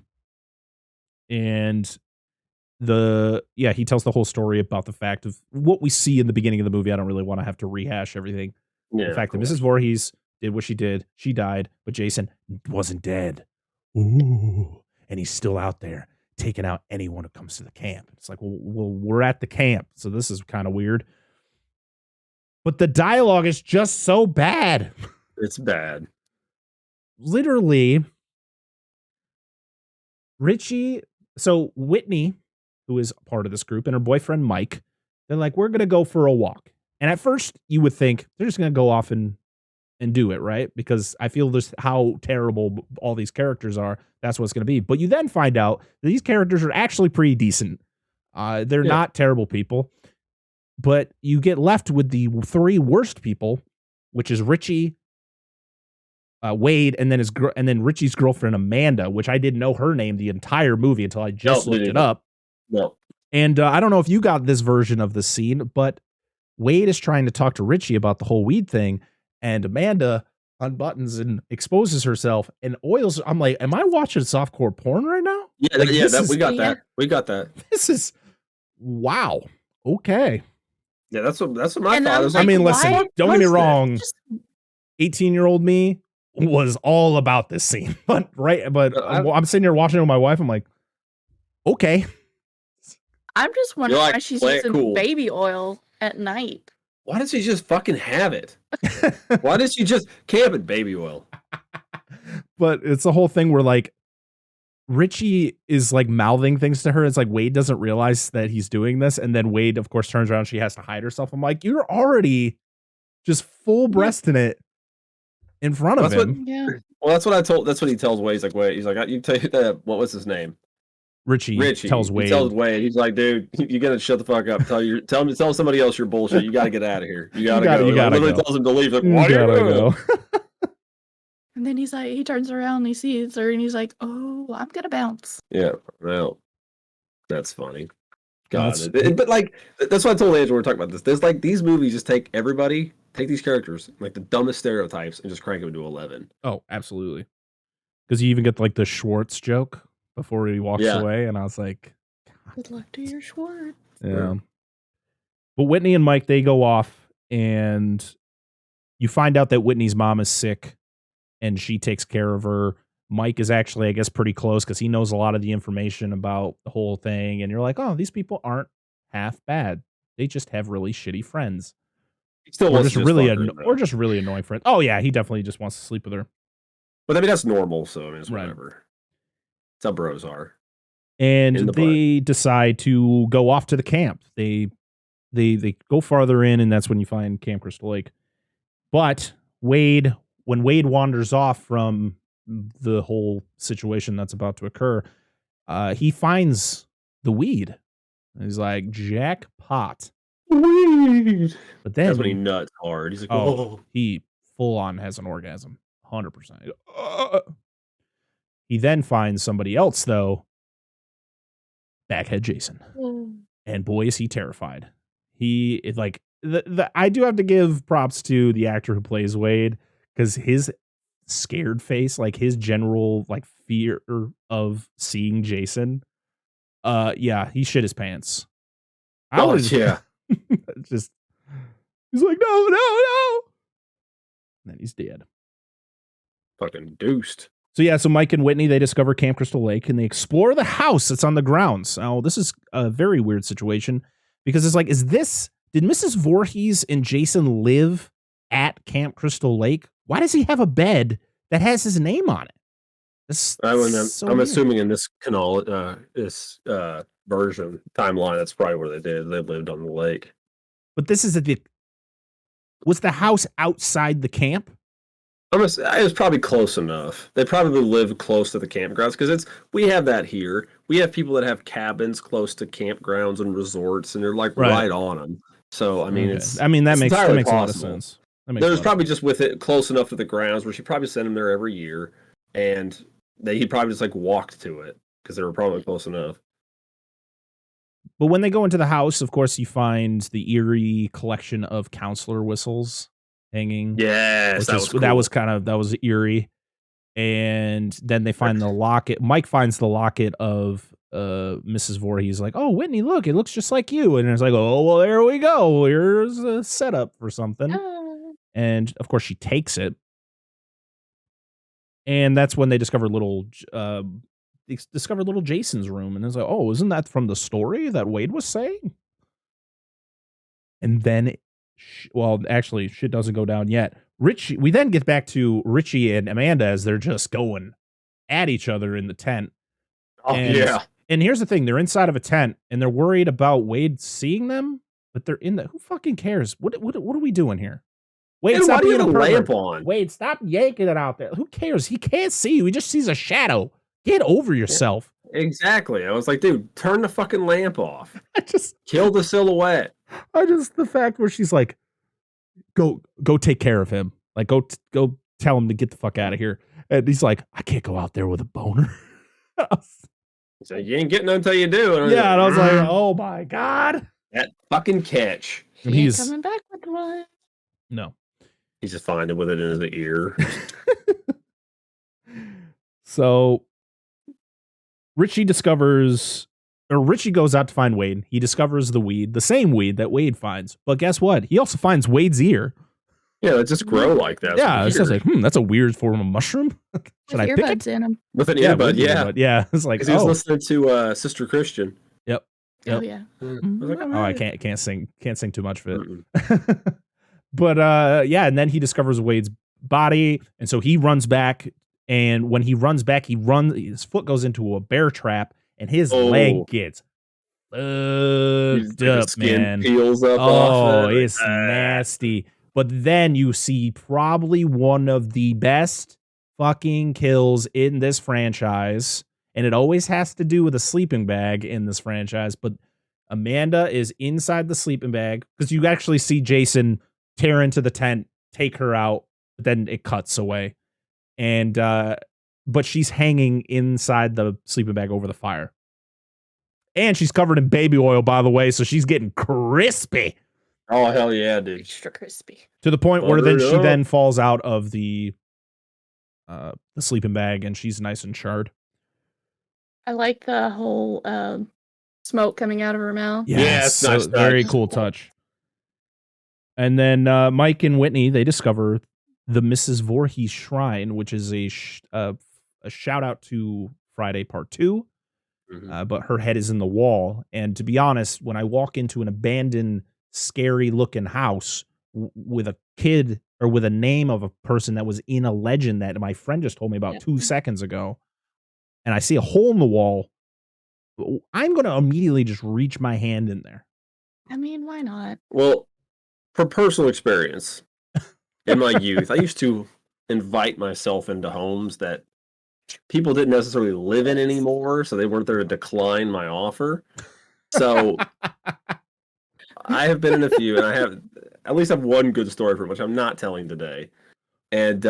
And he tells the whole story about the fact of what we see in the beginning of the movie. I don't really want to have to rehash everything. Yeah, the fact that Mrs. Voorhees did what she did. She died, but Jason wasn't dead. Ooh. And he's still out there taking out anyone who comes to the camp. It's like, well, we're at the camp, so this is kind of weird. But the dialogue is just so bad. It's bad. Literally, Richie, so Whitney, who is part of this group, and her boyfriend Mike, they're like, we're going to go for a walk. And at first, you would think they're just going to go off and do it, right? Because I feel this how terrible all these characters are. That's what it's going to be. But you then find out that these characters are actually pretty decent. They're not terrible people. But you get left with the three worst people, which is Richie, Wade, and then Richie's girlfriend Amanda, which I didn't know her name the entire movie until I just looked it up. No. And I don't know if you got this version of the scene, but Wade is trying to talk to Richie about the whole weed thing, and Amanda unbuttons and exposes herself and oils. I'm like, am I watching softcore porn right now? Yeah, like, we got that. We got that. This is wow. Okay. Yeah, that's what my thought is. I mean, listen, don't get me wrong. 18-year-old me was all about this scene, but I'm sitting here watching it with my wife. I'm like, okay. I'm just wondering why she's using baby oil at night. Why does she just fucking have it? Why does she just camp in baby oil? But it's the whole thing where like Richie is like mouthing things to her. It's like Wade doesn't realize that he's doing this. And then Wade, of course, turns around. She has to hide herself. I'm like, you're already just full breasting it in front of him. Well, that's what he tells Wade. He's like, wait, he's like, you tell what was his name? Richie tells Wade. He tells Wade. He's like, dude, you gotta shut the fuck up. Tell somebody else your bullshit. You gotta get out of here. You gotta go. You gotta literally go. tells him to leave. Like, why do you go? And then he's like, he turns around and he sees her and he's like, oh, I'm gonna bounce. Yeah, well, that's funny. God, but like that's what I told Angela when we were talking about this. There's like these movies just take these characters, like the dumbest stereotypes, and just crank them to 11. Oh, absolutely. Because you even get like the Schwartz joke before he walks away, and I was like, good luck to your Schwartz. Yeah. But Whitney and Mike, they go off, and you find out that Whitney's mom is sick, and she takes care of her. Mike is actually, I guess, pretty close because he knows a lot of the information about the whole thing, and you're like, oh, these people aren't half bad. They just have really shitty friends. Or just really annoying friends. Oh yeah, he definitely just wants to sleep with her. But I mean, that's normal, so I mean, it's whatever. That's how bros are. And they decide to go off to the camp. They go farther in, and that's when you find Camp Crystal Lake. But when Wade wanders off from the whole situation that's about to occur, he finds the weed He's like, jackpot. Weed. But then That's when he nuts hard. He's like, oh. he full on has an orgasm. 100%. He then finds somebody else, though. Backhead Jason. And boy, is he terrified. He is like, I do have to give props to the actor who plays Wade, because his scared face, like his general like fear of seeing Jason, yeah, he shit his pants. Yeah. Just he's like, no. And then he's dead. Fucking deuced. So yeah, so Mike and Whitney, they discover Camp Crystal Lake and they explore the house that's on the grounds. Now, this is a very weird situation because it's like, did Mrs. Voorhees and Jason live at Camp Crystal Lake? Why does he have a bed that has his name on it? I'm assuming in this version timeline, that's probably where they did. They lived on the lake. But this is was the house outside the camp? It was probably close enough. They probably live close to the campgrounds because we have that here. We have people that have cabins close to campgrounds and resorts, and they're like right on them. So I mean, that makes a lot of sense. There's probably just with it close enough to the grounds where she probably sent him there every year, and he probably just like walked to it because they were probably close enough. But when they go into the house, of course, you find the eerie collection of counselor whistles hanging. Yes, that was eerie. And then they find the locket. Mike finds the locket of Mrs. Voorhees. Like, oh, Whitney, look, it looks just like you. And it's like, oh, well, there we go. Here's a setup for something. And of course, she takes it. And that's when they discover little Jason's room. And it's like, oh, isn't that from the story that Wade was saying? And then, well, actually, shit doesn't go down yet. We then get back to Richie and Amanda as they're just going at each other in the tent. Oh, yeah. And here's the thing. They're inside of a tent, and they're worried about Wade seeing them, but they're in the... Who fucking cares? What are we doing here? Wade, stop being a lamp on. Wade, stop yanking it out there. Who cares? He can't see you. He just sees a shadow. Get over yourself. Yeah, exactly. I was like, dude, turn the fucking lamp off. Kill the silhouette. The fact where she's like, go take care of him. Like, go tell him to get the fuck out of here. And he's like, I can't go out there with a boner. So you ain't getting none until you do. Yeah, and I was like, oh my God. That fucking catch. He's coming back with one. No. He's just finding with it in his ear. So Richie goes out to find Wade. He discovers the same weed that Wade finds. But guess what? He also finds Wade's ear. Yeah, it just grow like that. Yeah, it's just like, that's a weird form of mushroom. Should I pick it? In him. With an earbud, yeah. Yeah, it's like, he was listening to Sister Christian. Yep. Oh yeah. I can't sing too much of it. But and then he discovers Wade's body, and so he runs back. And when he runs back, his foot goes into a bear trap, and his leg gets fucked up, man. Peels up off it. It's nasty. But then you see probably one of the best fucking kills in this franchise, and it always has to do with a sleeping bag in this franchise. But Amanda is inside the sleeping bag because you actually see Jason tear into the tent, take her out, but then it cuts away. And but she's hanging inside the sleeping bag over the fire. And she's covered in baby oil, by the way, so she's getting crispy. Oh, hell yeah, dude. Extra crispy. To the point where then she then falls out of the sleeping bag and she's nice and charred. I like the whole smoke coming out of her mouth. Yeah, it's nice. Very cool touch. And then Mike and Whitney, they discover the Mrs. Voorhees Shrine, which is a shout out to Friday Part 2. But her head is in the wall. And to be honest, when I walk into an abandoned, scary looking house with a kid or with a name of a person that was in a legend that my friend just told me about 2 seconds ago, and I see a hole in the wall, I'm going to immediately just reach my hand in there. I mean, why not? Well, from personal experience, in my youth, I used to invite myself into homes that people didn't necessarily live in anymore, so they weren't there to decline my offer. So I have been in a few, and I have at least have one good story from which I'm not telling today. And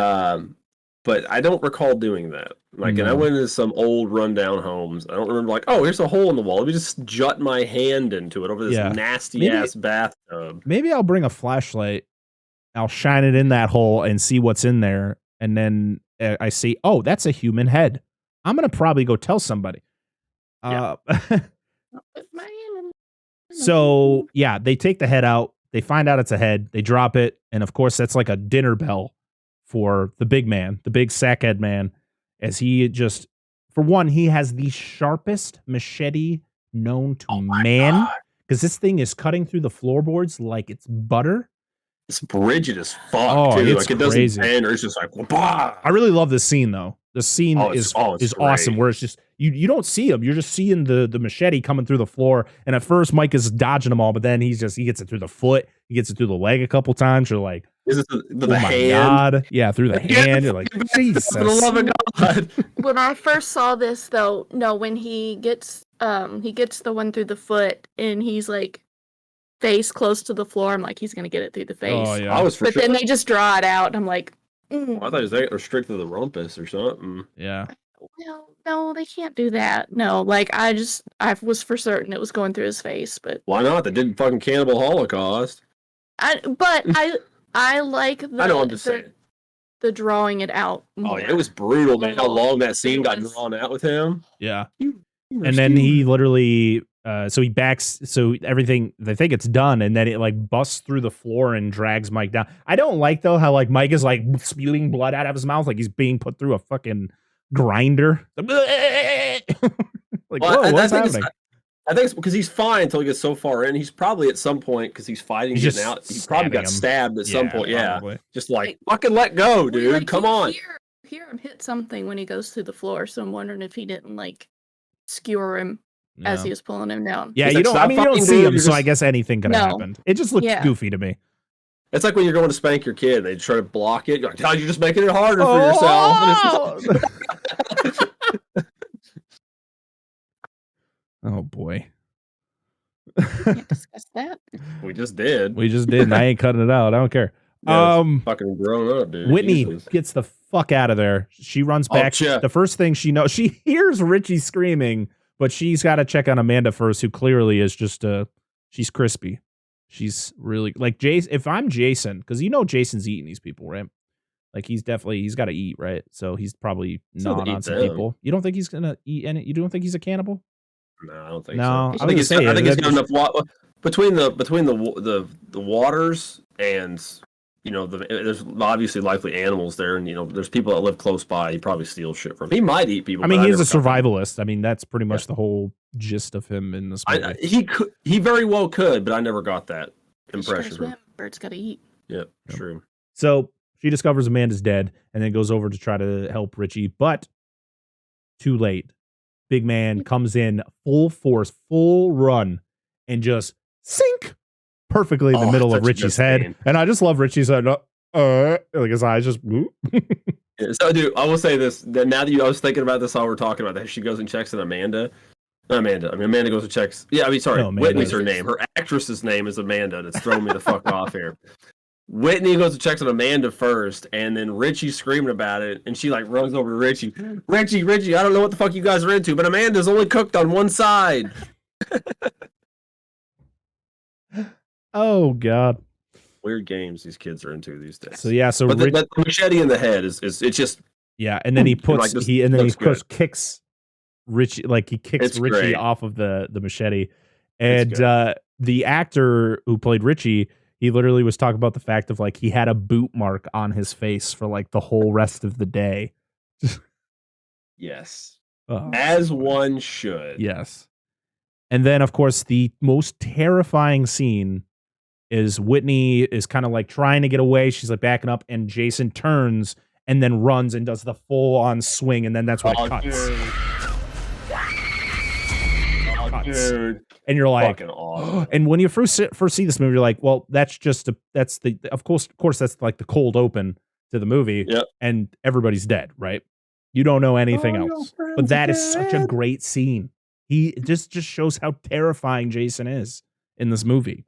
but I don't recall doing that. Like, and I went into some old rundown homes. I don't remember like, oh, here's a hole in the wall. Let me just jut my hand into it over this nasty ass bathtub. Maybe I'll bring a flashlight. I'll shine it in that hole and see what's in there. And then I see, oh, that's a human head. I'm going to probably go tell somebody. So, yeah, they take the head out. They find out it's a head. They drop it. And, of course, that's like a dinner bell for the big man, the big sackhead man, as he just, for one, he has the sharpest machete known to man. Because this thing is cutting through the floorboards like it's butter. It's rigid as fuck, too. Like, it doesn't bend, or it's just like, bah! I really love this scene, though. The scene is awesome, where it's just, you don't see him. You're just seeing the machete coming through the floor. And at first, Mike is dodging them all, but then he gets it through the foot. He gets it through the leg a couple times. You're like, is it the hand? God. Yeah, through the hand. You're like, Jesus. For the love of God. When I first saw this, though, when he gets the one through the foot, and he's like, face close to the floor, I'm like, he's gonna get it through the face. Oh, yeah. But then they just draw it out, and I'm like, I thought it was restricted to the rumpus or something. Yeah. No, they can't do that. No, like I was for certain it was going through his face, but why not? They did fucking Cannibal Holocaust. I like the I know, I'm just saying. The drawing it out more. Oh yeah, it was brutal, man. How long that scene got drawn out with him. Yeah. And then he literally so he backs, so everything, they think it's done, and then it like busts through the floor and drags Mike down. I don't like, though, how like Mike is like spewing blood out of his mouth like he's being put through a fucking grinder. Like, whoa, what's happening? I think it's because he's fine until he gets so far in. He's probably at some point, because he's fighting, getting out. He probably got stabbed at some point. Probably. Yeah, just like fucking let go, dude. Like, come on. Hear him hit something when he goes through the floor. So I'm wondering if he didn't like skewer him as he was pulling him down. Yeah, you don't. I mean, you don't see him, so I guess anything could have happened. It just looks goofy to me. It's like when you're going to spank your kid, they try to block it. You're like, you're just making it harder for yourself. Oh boy. Can't discuss that. We just did. And I ain't cutting it out. I don't care. Fucking grown up, dude. Whitney gets the fuck out of there. She runs back. The first thing she knows, she hears Richie screaming, but she's got to check on Amanda first, who clearly is just she's crispy. She's really like Jason. If I'm Jason, because Jason's eating these people, right? Like he's got to eat, right? So he's probably gnawing on some people. You don't think he's gonna eat any? You don't think he's a cannibal? No, I don't think so. I think he's got enough water between the waters, and there's obviously likely animals there, and there's people that live close by. He probably steals shit from. He might eat people. I mean, he's a survivalist. I mean, that's pretty much the whole gist of him in this movie. He very well could, but I never got that impression. Birds gotta eat. Yep, true. So she discovers Amanda's dead, and then goes over to try to help Richie, but too late. Big man comes in full force, full run, and just sink perfectly in the middle of Richie's head. Scene. And I just love Richie's head. Like his eyes just. So, dude, I will say this. That now that I was thinking about this while we're talking about that, she goes and checks on Amanda. Amanda goes and checks. Yeah, Whitney's her name. Her actress's name is Amanda. That's throwing me the fuck off here. Whitney goes and checks on Amanda first, and then Richie's screaming about it, and she like runs over to Richie. Richie, I don't know what the fuck you guys are into, but Amanda's only cooked on one side. Oh God. Weird games these kids are into these days. So yeah, but the machete in the head is it's just and then he puts kicks Richie, like he kicks Richie great. Off of the machete, and the actor who played Richie, he literally was talking about the fact of like he had a boot mark on his face for like the whole rest of the day. Yes, as one should. Yes, and then of course the most terrifying scene is Whitney is kind of like trying to get away. She's like backing up, and Jason turns and then runs and does the full on swing, and then that's when it cuts. Dude. And you're like, awesome. And when you first see this movie, you're like, well, that's of course that's like the cold open to the movie, and everybody's dead, right? You don't know anything else, but that is such a great scene. He just shows how terrifying Jason is in this movie.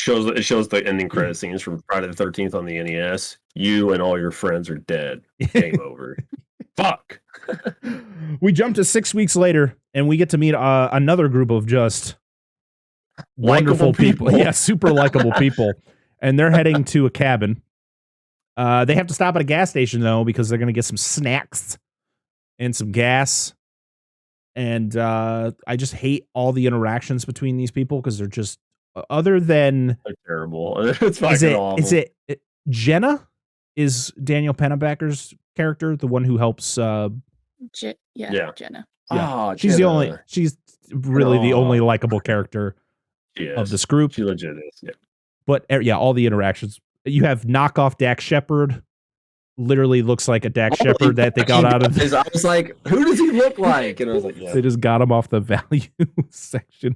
It shows the ending credit scenes from Friday the 13th on the NES. You and all your friends are dead. Game over. Fuck. We jump to 6 weeks later, and we get to meet another group of just wonderful people. Yeah, super likable people. And they're heading to a cabin. They have to stop at a gas station, though, because they're going to get some snacks and some gas. And I just hate all the interactions between these people because they're just, other than... They're terrible. It's fucking awful. Is it Jenna is Daniel Pennebacker's character, the one who helps... Yeah. Yeah. Jenna. She's Jenna. She's really the only likable character of this group. She legit is, yeah. But yeah, all the interactions. You have knockoff Dak Shepard. Literally looks like a Dak Shepard that they got out of. I was like, who does he look like? And I was like, yeah. They just got him off the value section.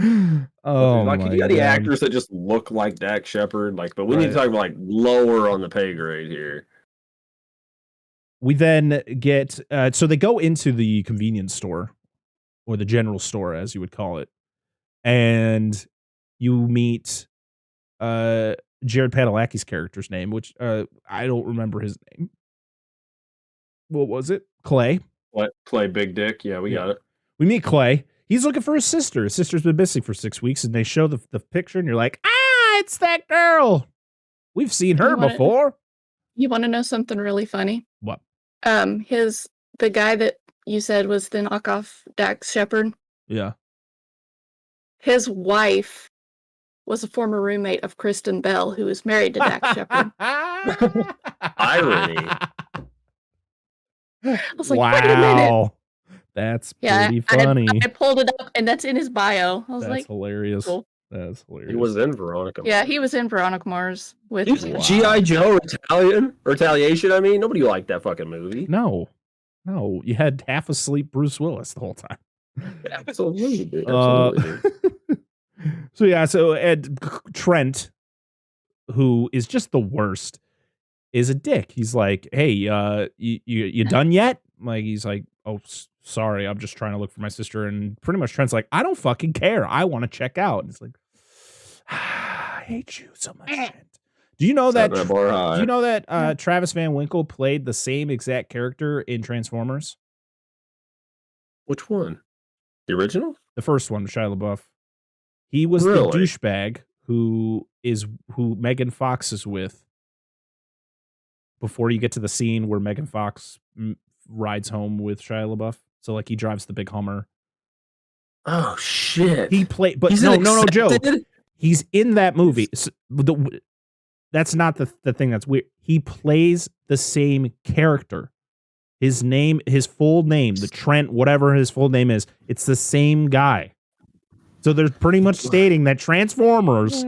Oh, like, my you got any God. actors that just look like Dak Shepard? Like, but we need to talk about like lower on the pay grade here. We then get so they go into the convenience store, or the general store, as you would call it, and you meet Jared Padalecki's character's name, which I don't remember his name. What was it? Clay. What? Clay Big Dick? Yeah, we got it. We meet Clay. He's looking for his sister. His sister's been missing for 6 weeks, and they show the picture, and you're like, it's that girl. We've seen her before. You want to know something really funny? What? The guy that you said was the knockoff Dak Shepard. Yeah. His wife was a former roommate of Kristen Bell, who is married to Dak Shepard. Irony. I was like, wait a minute. That's pretty funny. I pulled it up, and that's in his bio. I was That's like, hilarious. Cool. That's hilarious. He was in Veronica. Yeah, he was in Veronica Mars with G.I. Joe Retaliation. I mean, nobody liked that fucking movie. No, you had half asleep Bruce Willis the whole time. Absolutely, dude. Absolutely. So yeah, Ed Trent, who is just the worst, is a dick. He's like, "Hey, you done yet?" Like, he's like, "Oh, sorry, I'm just trying to look for my sister." And pretty much Trent's like, "I don't fucking care. I want to check out." And it's like, I hate you so much, Trent. Do you know that? Do you know that Travis Van Winkle played the same exact character in Transformers? Which one? The original? The first one, Shia LaBeouf. He was the douchebag who Megan Fox is with before you get to the scene where Megan Fox rides home with Shia LaBeouf. So like he drives the big Hummer. Oh shit! He played, but no, Joe. He's in that movie. So that's not the thing that's weird. He plays the same character. His full name, the Trent, whatever his full name is, it's the same guy. So they're pretty much stating that Transformers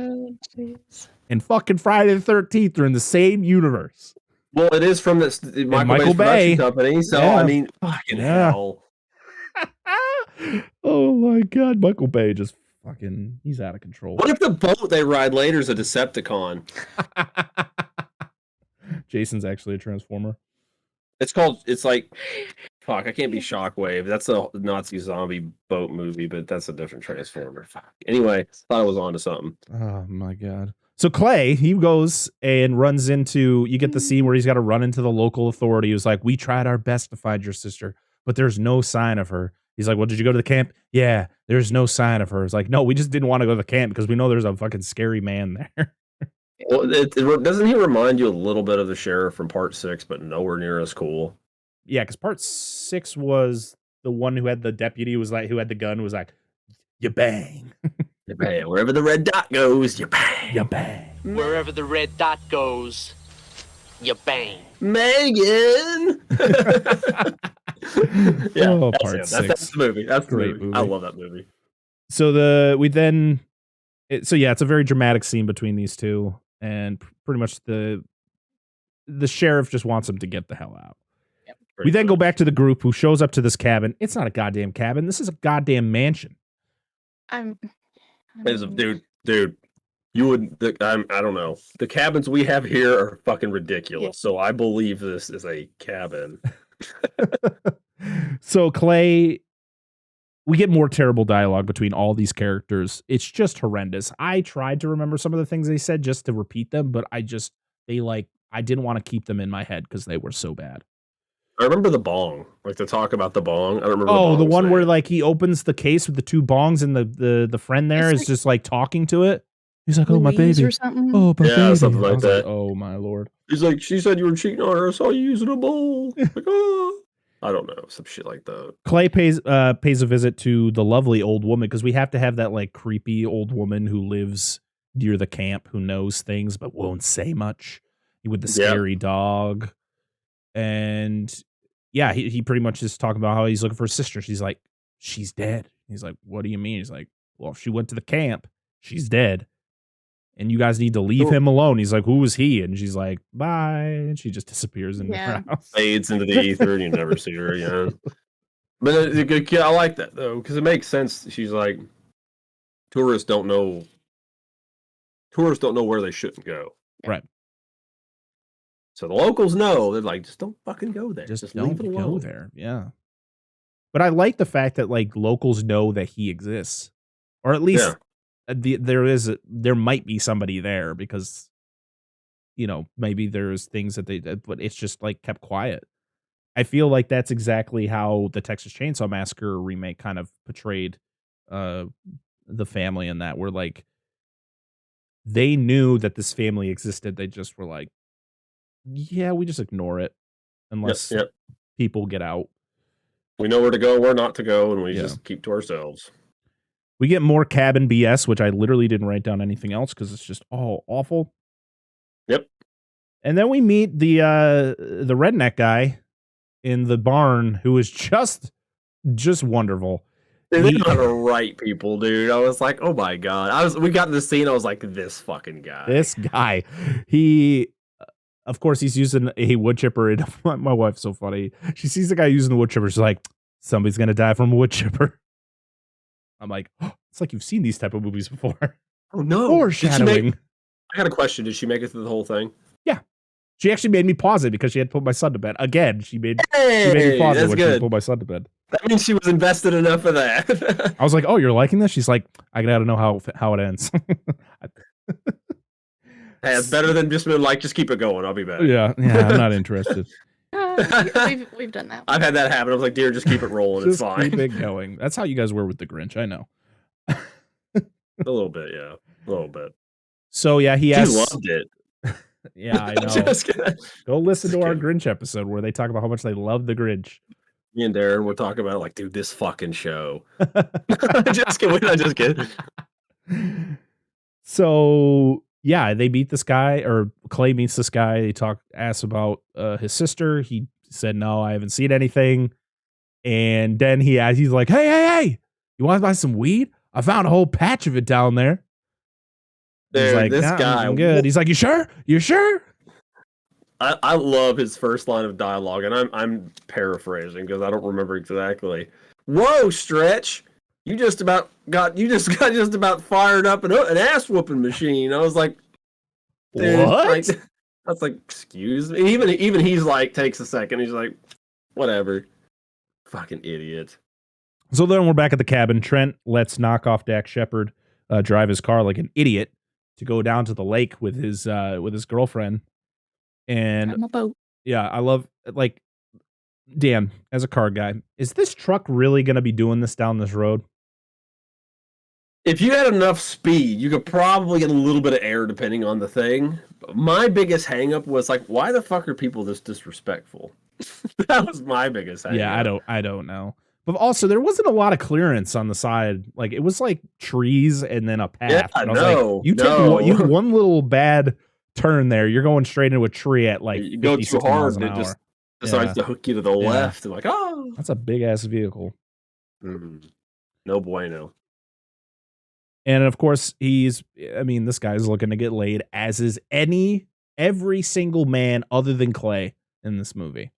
and fucking Friday the 13th are in the same universe. Well, it is from this Michael Bay company, so yeah. I mean, fucking hell. Oh my God, Michael Bay just fucking, he's out of control. What if the boat they ride later is a Decepticon? Jason's actually a Transformer. It's like, fuck, I can't be Shockwave. That's a Nazi zombie boat movie, but that's a different Transformer. Fuck. Anyway, thought I was on to something. Oh my God. So Clay, he goes and runs into, you get the scene where he's got to run into the local authority who's like, "We tried our best to find your sister, but there's no sign of her." He's like, "Well, did you go to the camp?" "Yeah, there's no sign of her." It's like, "No, we just didn't want to go to the camp because we know there's a fucking scary man there." Well, doesn't he remind you a little bit of the sheriff from Part 6, but nowhere near as cool? Yeah, because Part 6 was the one who had the deputy who had the gun was like, "You bang." You bang. Wherever the red dot goes, you bang. You bang. Wherever the red dot goes, you bang. Megan. Yeah, oh, that's Part 6. That's the movie. That's the Great movie. I love that movie. So it's a very dramatic scene between these two, and pretty much the sheriff just wants him to get the hell out. Yep. We then go back to the group who shows up to this cabin. It's not a goddamn cabin. This is a goddamn mansion. Dude. You would. I don't know. The cabins we have here are fucking ridiculous. Yeah. So I believe this is a cabin. So Clay we get more terrible dialogue between all these characters. It's just horrendous. I tried to remember some of the things they said just to repeat them, but I didn't want to keep them in my head because they were so bad. I remember the bong, like to talk about the bong. I don't remember. Oh, the one name. where like he opens the case with the 2 bongs and the friend there is just like talking to it. He's like, "Oh, my baby, or something. oh, my baby," something like that. Oh my lord. He's like, she said you were cheating on her. I saw you using a bowl. Like, oh, I don't know, some shit like that. Clay pays a visit to the lovely old woman because we have to have that like creepy old woman who lives near the camp who knows things but won't say much with the scary dog. And yeah, he pretty much is talking about how he's looking for his sister. She's like, she's dead. He's like, what do you mean? He's like, well, if she went to the camp, she's dead. And you guys need to leave him alone. He's like, who was he? And she's like, bye. And she just disappears in the crowd. Fades into the ether and you never see her again. But I like that, though, because it makes sense. She's like, tourists don't know where they shouldn't go. Right. So the locals know. They're like, just don't fucking go there. Just leave don't it go alone. there. Yeah. But I like the fact that like locals know that he exists. Or at least there might be somebody there because, you know, maybe there's things that but it's just like kept quiet. I feel like that's exactly how the Texas Chainsaw Massacre remake kind of portrayed the family in that, where like they knew that this family existed. They just were like, yeah, we just ignore it unless people get out. We know where to go, where not to go, and we just keep to ourselves. We get more cabin BS, which I literally didn't write down anything else because it's just all awful. Yep. And then we meet the redneck guy in the barn who is just wonderful. They're not the right people, dude. I was like, oh my god. We got in the scene. I was like, this fucking guy. This guy. He, of course, he's using a wood chipper. And my wife's so funny. She sees the guy using the wood chipper. She's like, somebody's gonna die from a wood chipper. I'm like, oh, it's like you've seen these type of movies before. Oh no! Foreshadowing. I got a question. Did she make it through the whole thing? Yeah. She actually made me pause it because she had to put my son to bed. Again, she made me pause it when she put my son to bed. That means she was invested enough of that. I was like, oh, you're liking this? She's like, I gotta know how it ends. Hey, it's better than just being like, just keep it going. I'll be back. Yeah, I'm not interested. We've done that. I've had that happen. I was like, dear, just keep it rolling. It's fine. Keep it going. That's how you guys were with the Grinch. I know. A little bit, yeah. A little bit. So yeah, he asks. She loved it. Yeah, I know. Go listen to our Grinch episode where they talk about how much they love the Grinch. Me and Darren were talking about like, dude, this fucking show. Just kidding. I just kidding. So yeah, they meet this guy, or Clay meets this guy. They asks about his sister. He said, no, I haven't seen anything. And then he's like, hey, you want to buy some weed? I found a whole patch of it down there. He's like, this guy. I'm good. He's like, you sure? You sure? I love his first line of dialogue, and I'm paraphrasing because I don't remember exactly. Whoa, Stretch! You just about got fired up an ass whooping machine. I was like, dude, what? Like, I was like, excuse me. Even he's like, takes a second. He's like, whatever. Fucking idiot. So then we're back at the cabin. Trent lets knockoff Dak Shepard drive his car like an idiot to go down to the lake with his girlfriend. And on a boat. Yeah, I love, like, Dan, as a car guy, is this truck really going to be doing this down this road? If you had enough speed, you could probably get a little bit of air depending on the thing. My biggest hang-up was like, why the fuck are people this disrespectful? That was my biggest hang-up. Yeah, I don't know. But also, there wasn't a lot of clearance on the side. Like, it was like trees and then a path. Yeah, and I was like, you one little bad turn there, you're going straight into a tree at like you go too hard, and it just decides to hook you to the left. I'm like, oh, that's a big ass vehicle. No bueno. And of course, this guy's looking to get laid, as is every single man other than Clay in this movie.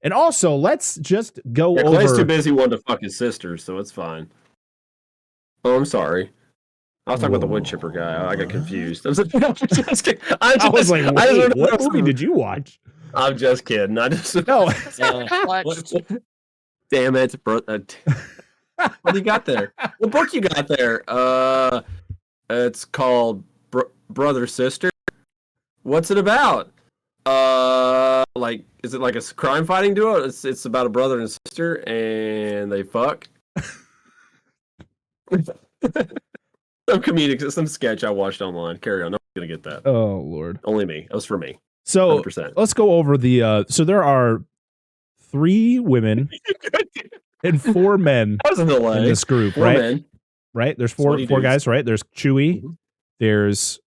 And also, let's just go over. Clay's too busy wanting to fuck his sister, so it's fine. Oh, I'm sorry. I was talking about the wood chipper guy. I got confused. I was like, what movie did you watch? I'm just kidding. I just no. Damn it, bro. What do you got there? What book you got there? It's called Brother Sister. What's it about? Like, is it like a crime fighting duo? It's about a brother and sister, and they fuck. Some sketch I watched online. Carry on. No one's gonna get that. Oh Lord. Only me. That was for me. So 100%. let's go over the. So there are 3 women and 4 men I was in delay. in this group, 4 right? men. Right. There's four guys, right? There's Chewie. Mhm. There's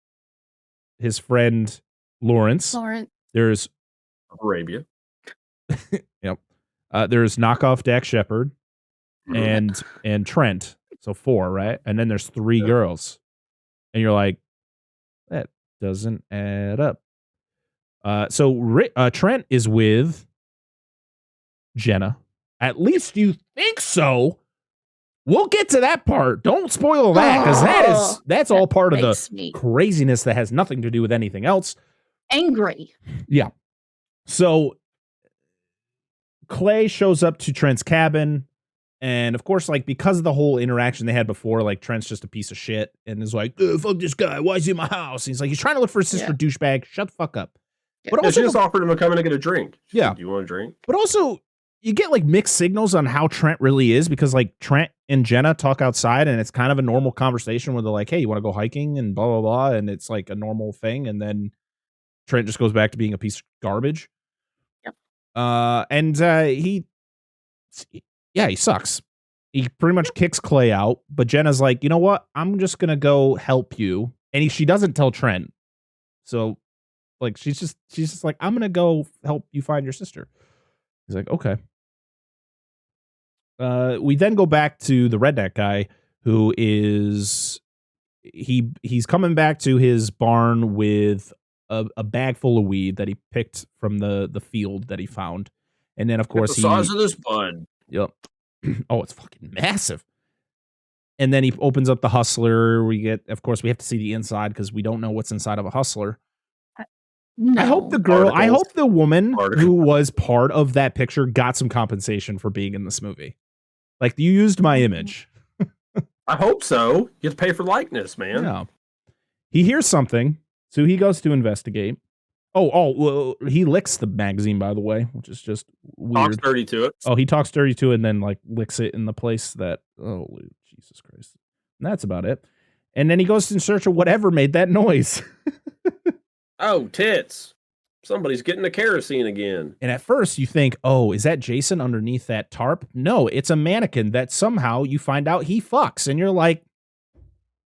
his friend Lawrence. There's Arabia. Yep. There's knockoff Dak Shepard and Trent. So 4, right? And then there's 3 girls. And you're like, that doesn't add up. So Trent is with Jenna. At least you think so. We'll get to that part. Don't spoil that, because that's all part of the craziness that has nothing to do with anything else. Angry. Yeah. So Clay shows up to Trent's cabin, and of course, like, because of the whole interaction they had before, like, Trent's just a piece of shit and is like, fuck this guy, why is he in my house? And he's like, he's trying to look for his sister, douchebag. Shut the fuck up. Yeah. But also, she just offered him to come in and get a drink. She Yeah. said, do you want a drink? But also, you get like mixed signals on how Trent really is, because like Trent and Jenna talk outside and it's kind of a normal conversation where they're like, hey, you want to go hiking and blah, blah, blah. And it's like a normal thing. And then Trent just goes back to being a piece of garbage. Yep. And he sucks. He pretty much kicks Clay out, but Jenna's like, you know what? I'm just going to go help you. And she doesn't tell Trent. So like, she's just like, I'm going to go help you find your sister. He's like, okay. We then go back to the redneck guy, who is he's coming back to his barn with a bag full of weed that he picked from the field that he found, and then of course the size of this bud. Yep. Oh, it's fucking massive. And then he opens up the hustler. We have to see the inside because we don't know what's inside of a hustler. No. I hope the woman who was part of that picture got some compensation for being in this movie. Like, you used my image. I hope so. You have to pay for likeness, man. Yeah. He hears something, so he goes to investigate. Well, he licks the magazine, by the way, which is just weird. Talks dirty to it. Oh, he talks dirty to it and then like licks it in the place that, oh, Jesus Christ. And that's about it. And then he goes in search of whatever made that noise. Oh, tits. Somebody's getting the kerosene again. And at first you think, oh, is that Jason underneath that tarp? No, it's a mannequin that somehow you find out he fucks. And you're like,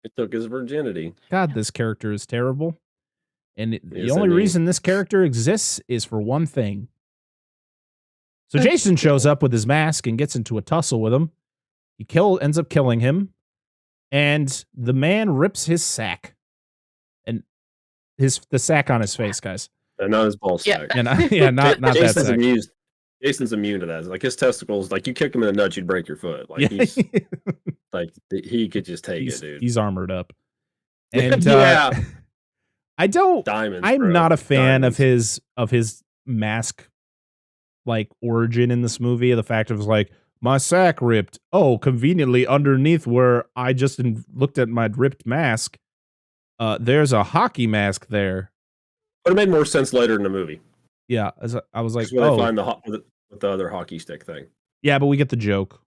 it took his virginity. God, this character is terrible. And the only reason this character exists is for one thing. So Jason shows up with his mask and gets into a tussle with him. He ends up killing him. And the man rips his sack. And the sack on his face, guys. Not his ball sack. Yeah, not that sack. Jason's immune to that. Like, his testicles, like, you kick him in the nuts, you'd break your foot. Like, he's like, he could just take it, dude. He's armored up. And Diamonds, I'm not a fan of his mask, like, origin in this movie. The fact of like, my sack ripped. Oh, conveniently underneath where I just looked at my ripped mask, there's a hockey mask there. But it made more sense later in the movie. Yeah, I was like, they find the other hockey stick thing. Yeah, but we get the joke.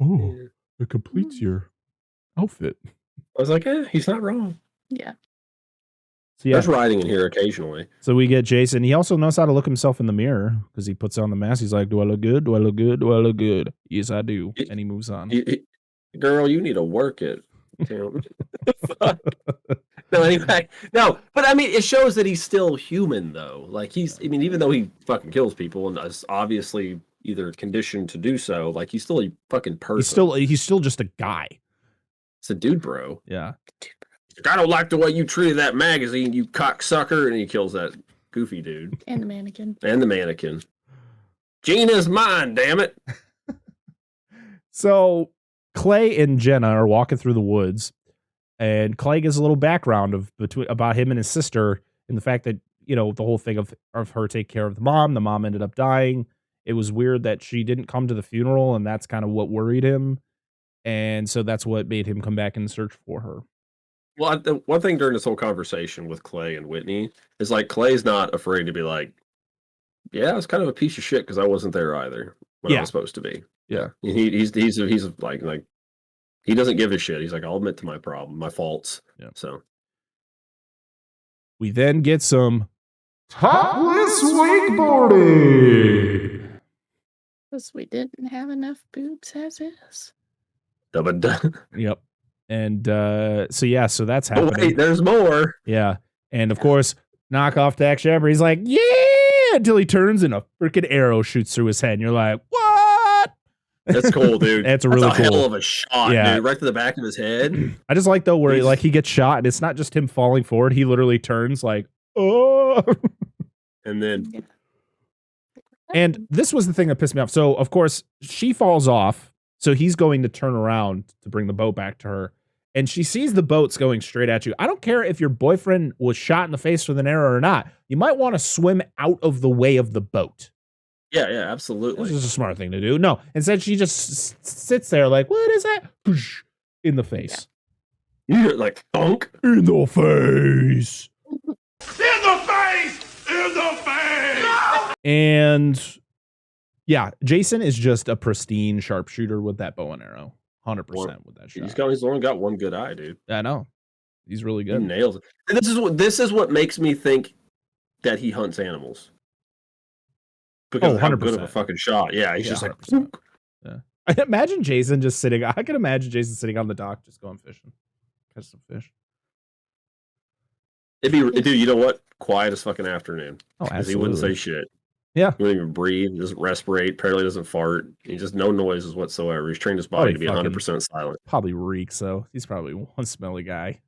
Oh, it completes your outfit. I was like, he's not wrong. Yeah. So yeah, there's writing in here occasionally. So we get Jason. He also knows how to look himself in the mirror because he puts on the mask. He's like, do I look good? Do I look good? Do I look good? Yes, I do. And he moves on. Girl, you need to work it. No, anyway, no, but I mean, it shows that he's still human, though. Like, even though he fucking kills people and is obviously either conditioned to do so, like, he's still a fucking person. He's still just a guy. It's a dude, bro. Yeah. Like, I don't like the way you treated that magazine, you cocksucker, and he kills that goofy dude. And the mannequin. Gina's mine, damn it. So Clay and Jenna are walking through the woods, and Clay gives a little background about him and his sister, and the fact that, the whole thing of her take care of the mom. The mom ended up dying. It was weird that she didn't come to the funeral, and that's kind of what worried him. And so that's what made him come back and search for her. Well, one thing during this whole conversation with Clay and Whitney is like Clay's not afraid to be like, yeah, I was kind of a piece of shit because I wasn't there either when I was supposed to be. Yeah. He's like he doesn't give a shit. He's like, I'll admit to my problem, my faults. Yeah. So we then get some topless wakeboarding. Because we didn't have enough boobs as is. Yep. And so that's happening. Oh, wait, there's more. Yeah. And of course, knockoff Dak Shepard, he's like, yeah, until he turns and a freaking arrow shoots through his head. And you're like, what? That's cool, dude. That's really cool. Hell of a shot, dude. Right to the back of his head. I just like, though, where he gets shot and it's not just him falling forward. He literally turns like, oh. And then. And this was the thing that pissed me off. So, of course, she falls off. So he's going to turn around to bring the boat back to her. And she sees the boats going straight at you. I don't care if your boyfriend was shot in the face with an arrow or not. You might want to swim out of the way of the boat. Yeah, absolutely. This is a smart thing to do. No, instead she just sits there like, what is that? In the face. Yeah. You're like, thunk. In the face. In the face! In the face! No! And yeah, Jason is just a pristine sharpshooter with that bow and arrow. 100% with that shot. He's only got one good eye, dude. I know. He's really good. He nails it. And this is what makes me think that he hunts animals. Because of how good of a fucking shot. Yeah, he's just 100%. Like, yeah. I imagine Jason just sitting. I can imagine Jason sitting on the dock, just going fishing, catch some fish. It'd be, dude. You know what? Quiet as fucking afternoon. Oh, absolutely. He wouldn't say shit. Yeah. He wouldn't even breathe. Doesn't respirate. Apparently doesn't fart. He just no noises whatsoever. He's trained his body to be 100% silent. Probably reeks, though. He's probably one smelly guy.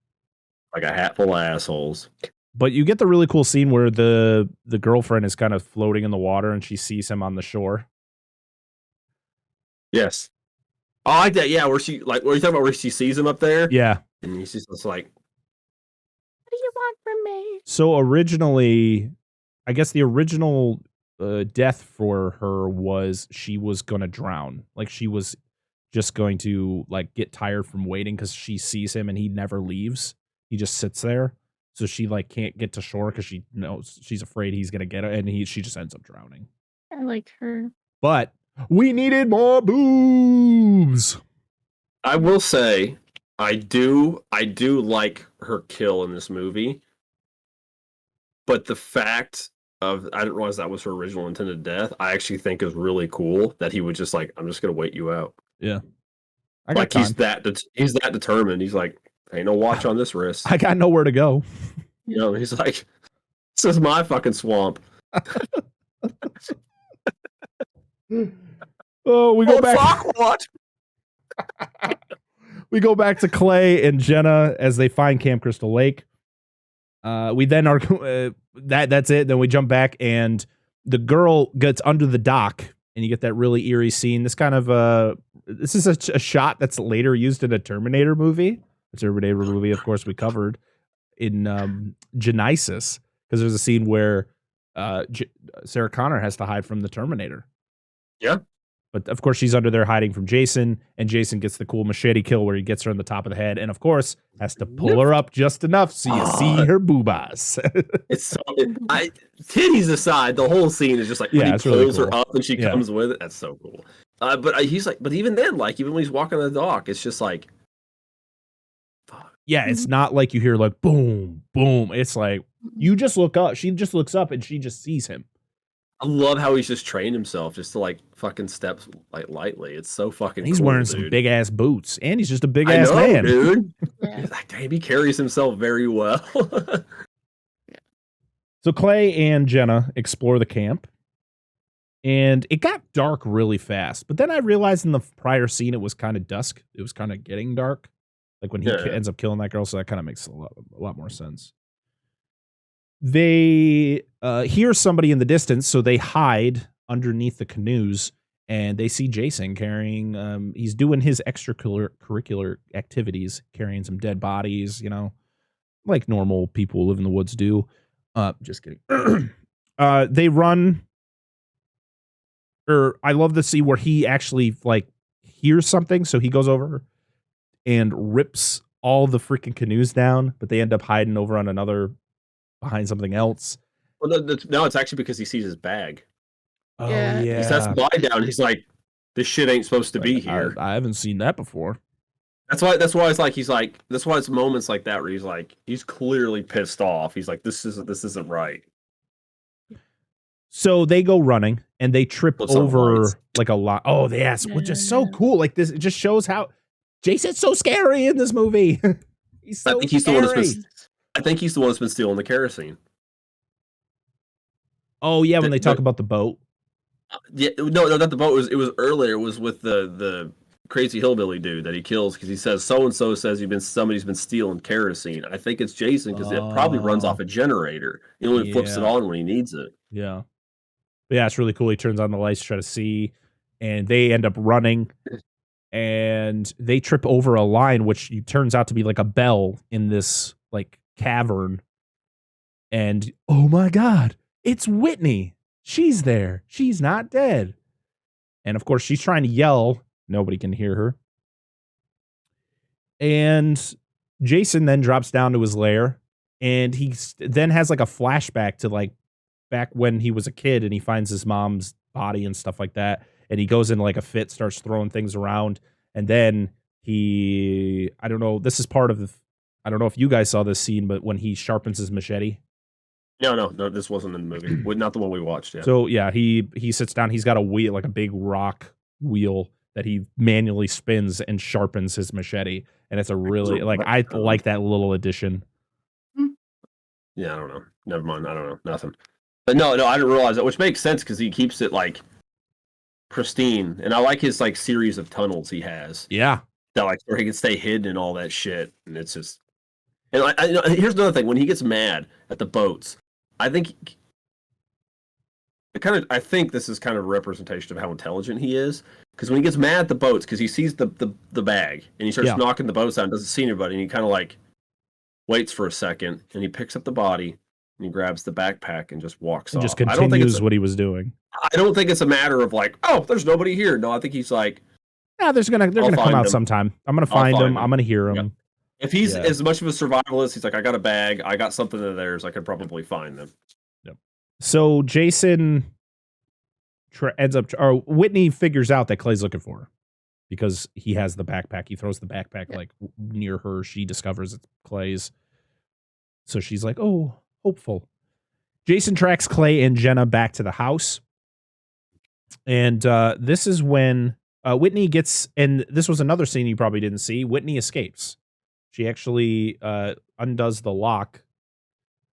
Like a hat full of assholes. But you get the really cool scene where the girlfriend is kind of floating in the water and she sees him on the shore. Yes. I like that. Yeah, where she like what are you talking about? Where she sees him up there? Yeah. And he's just like, what do you want from me? So originally, I guess the original death for her was she was gonna drown. Like she was just going to like get tired from waiting because she sees him and he never leaves. He just sits there. So she like can't get to shore because she knows she's afraid he's gonna get her, and she just ends up drowning. I like her. But we needed more boobs. I will say, I do like her kill in this movie. But the fact of I didn't realize that was her original intended death, I actually think is really cool that he would just like, I'm just gonna wait you out. Yeah. Like he's that determined. He's like, ain't no watch on this wrist. I got nowhere to go. You know, he's like, this is my fucking swamp. Oh, we go back. Fuck what? We go back to Clay and Jenna as they find Camp Crystal Lake. We then are that's it. Then we jump back and the girl gets under the dock, and you get that really eerie scene. This kind of this is a shot that's later used in a Terminator movie. A Terminator movie, of course, we covered in Genesis, because there's a scene where Sarah Connor has to hide from the Terminator. Yeah. But of course, she's under there hiding from Jason, and Jason gets the cool machete kill where he gets her on the top of the head, and of course, has to pull her up just enough so you see her boobas. It's so, titties aside, the whole scene is just like when he pulls her up and she comes with it. That's so cool. But he's like, but even then, like even when he's walking on the dock, it's just like, fuck. Yeah, it's not like you hear like boom, boom. It's like you just look up. She just looks up and she just sees him. I love how he's just trained himself just to like fucking step like lightly. It's so fucking he's cool, wearing dude. some big ass boots, and he's just a big ass man, dude. Like, damn, he carries himself very well. So Clay and Jenna explore the camp, and it got dark really fast. But then I realized in the prior scene it was kind of dusk. It was kind of getting dark, like when he ends up killing that girl. So that kind of makes a lot more sense. They hear somebody in the distance, so they hide underneath the canoes, and they see Jason carrying, he's doing his extracurricular activities, carrying some dead bodies, you know, like normal people who live in the woods do. Just kidding. They run, or I love to see where he actually, like, hears something, so he goes over and rips all the freaking canoes down, but they end up hiding over on behind something else. Well, no, it's actually because he sees his bag. Oh Yeah. He sets the body down. He's like, this shit ain't supposed to be here. I haven't seen that before. That's why that's why it's moments like that where he's clearly pissed off. He's like, this isn't right. So they go running and they trip What's up, over lights? like a lot. Oh, yes, which is so cool. Like this, it just shows how Jason's so scary in this movie. He's so I think he's scary. the one that's been stealing the kerosene. Oh yeah, when they talk about the boat. Yeah, no, not the boat. It was earlier. It was with the crazy hillbilly dude that he kills because he says so and so says somebody's been stealing kerosene. I think it's Jason because it probably runs off a generator. He only flips it on when he needs it. Yeah. But yeah, it's really cool. He turns on the lights to try to see, and they end up running, and they trip over a line, which turns out to be like a bell in this like cavern. And oh my God, it's Whitney. She's there. She's not dead. And of course, she's trying to yell. Nobody can hear her. And Jason then drops down to his lair, and he then has like a flashback to like back when he was a kid, and he finds his mom's body and stuff like that. And he goes into like a fit, starts throwing things around. And then I don't know, this is part of I don't know if you guys saw this scene, but when he sharpens his machete. No, this wasn't in the movie. Not the one we watched yet. So yeah, he sits down. He's got a wheel, like a big rock wheel that he manually spins and sharpens his machete. And it's a really I like that little addition. Yeah, I don't know. Never mind. I don't know. Nothing. But no, I didn't realize that, which makes sense because he keeps it like pristine, and I like his like series of tunnels he has. Yeah, that like where he can stay hidden and all that shit, and it's just. And here's another thing: when he gets mad at the boats, I think this is kind of a representation of how intelligent he is. Because when he gets mad at the boats, because he sees the bag and he starts knocking the boats down, doesn't see anybody, and he kind of like waits for a second, and he picks up the body. And he grabs the backpack and just walks off. Just continues what he was doing. I don't think it's a matter of like, oh, there's nobody here. No, I think he's like, yeah, they're gonna come out sometime. I'm gonna find him. I'm gonna hear him. Yeah. If he's as much of a survivalist, he's like, I got a bag. I got something of theirs. I could probably find them. Yep. So Jason Whitney figures out that Clay's looking for her because he has the backpack. He throws the backpack like near her. She discovers it's Clay's. So she's like, oh, hopeful. Jason tracks Clay and Jenna back to the house. And this is when Whitney gets, and this was another scene you probably didn't see. Whitney escapes. She actually undoes the lock,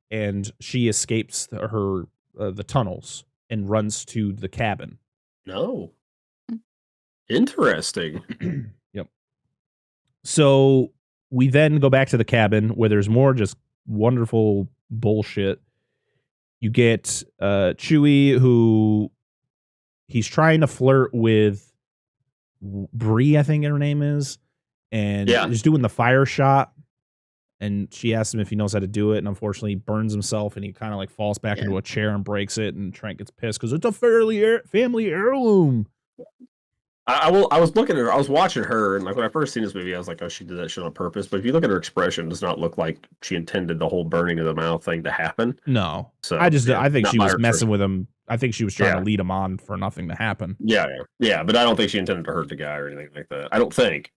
and she escapes the tunnels and runs to the cabin. No. Interesting. Yep. So we then go back to the cabin where there's more just wonderful bullshit. You get Chewie, who he's trying to flirt with Bree, I think her name is, and he's doing the fire shot, and she asks him if he knows how to do it, and unfortunately he burns himself, and he kind of like falls back into a chair and breaks it, and Trent gets pissed because it's a family heirloom. I was looking at her. I was watching her, and like when I first seen this movie, I was like, "Oh, she did that shit on purpose." But if you look at her expression, it does not look like she intended the whole burning of the mouth thing to happen. No, so I think she was messing with him. I think she was trying to lead him on for nothing to happen. Yeah. But I don't think she intended to hurt the guy or anything like that. I don't think.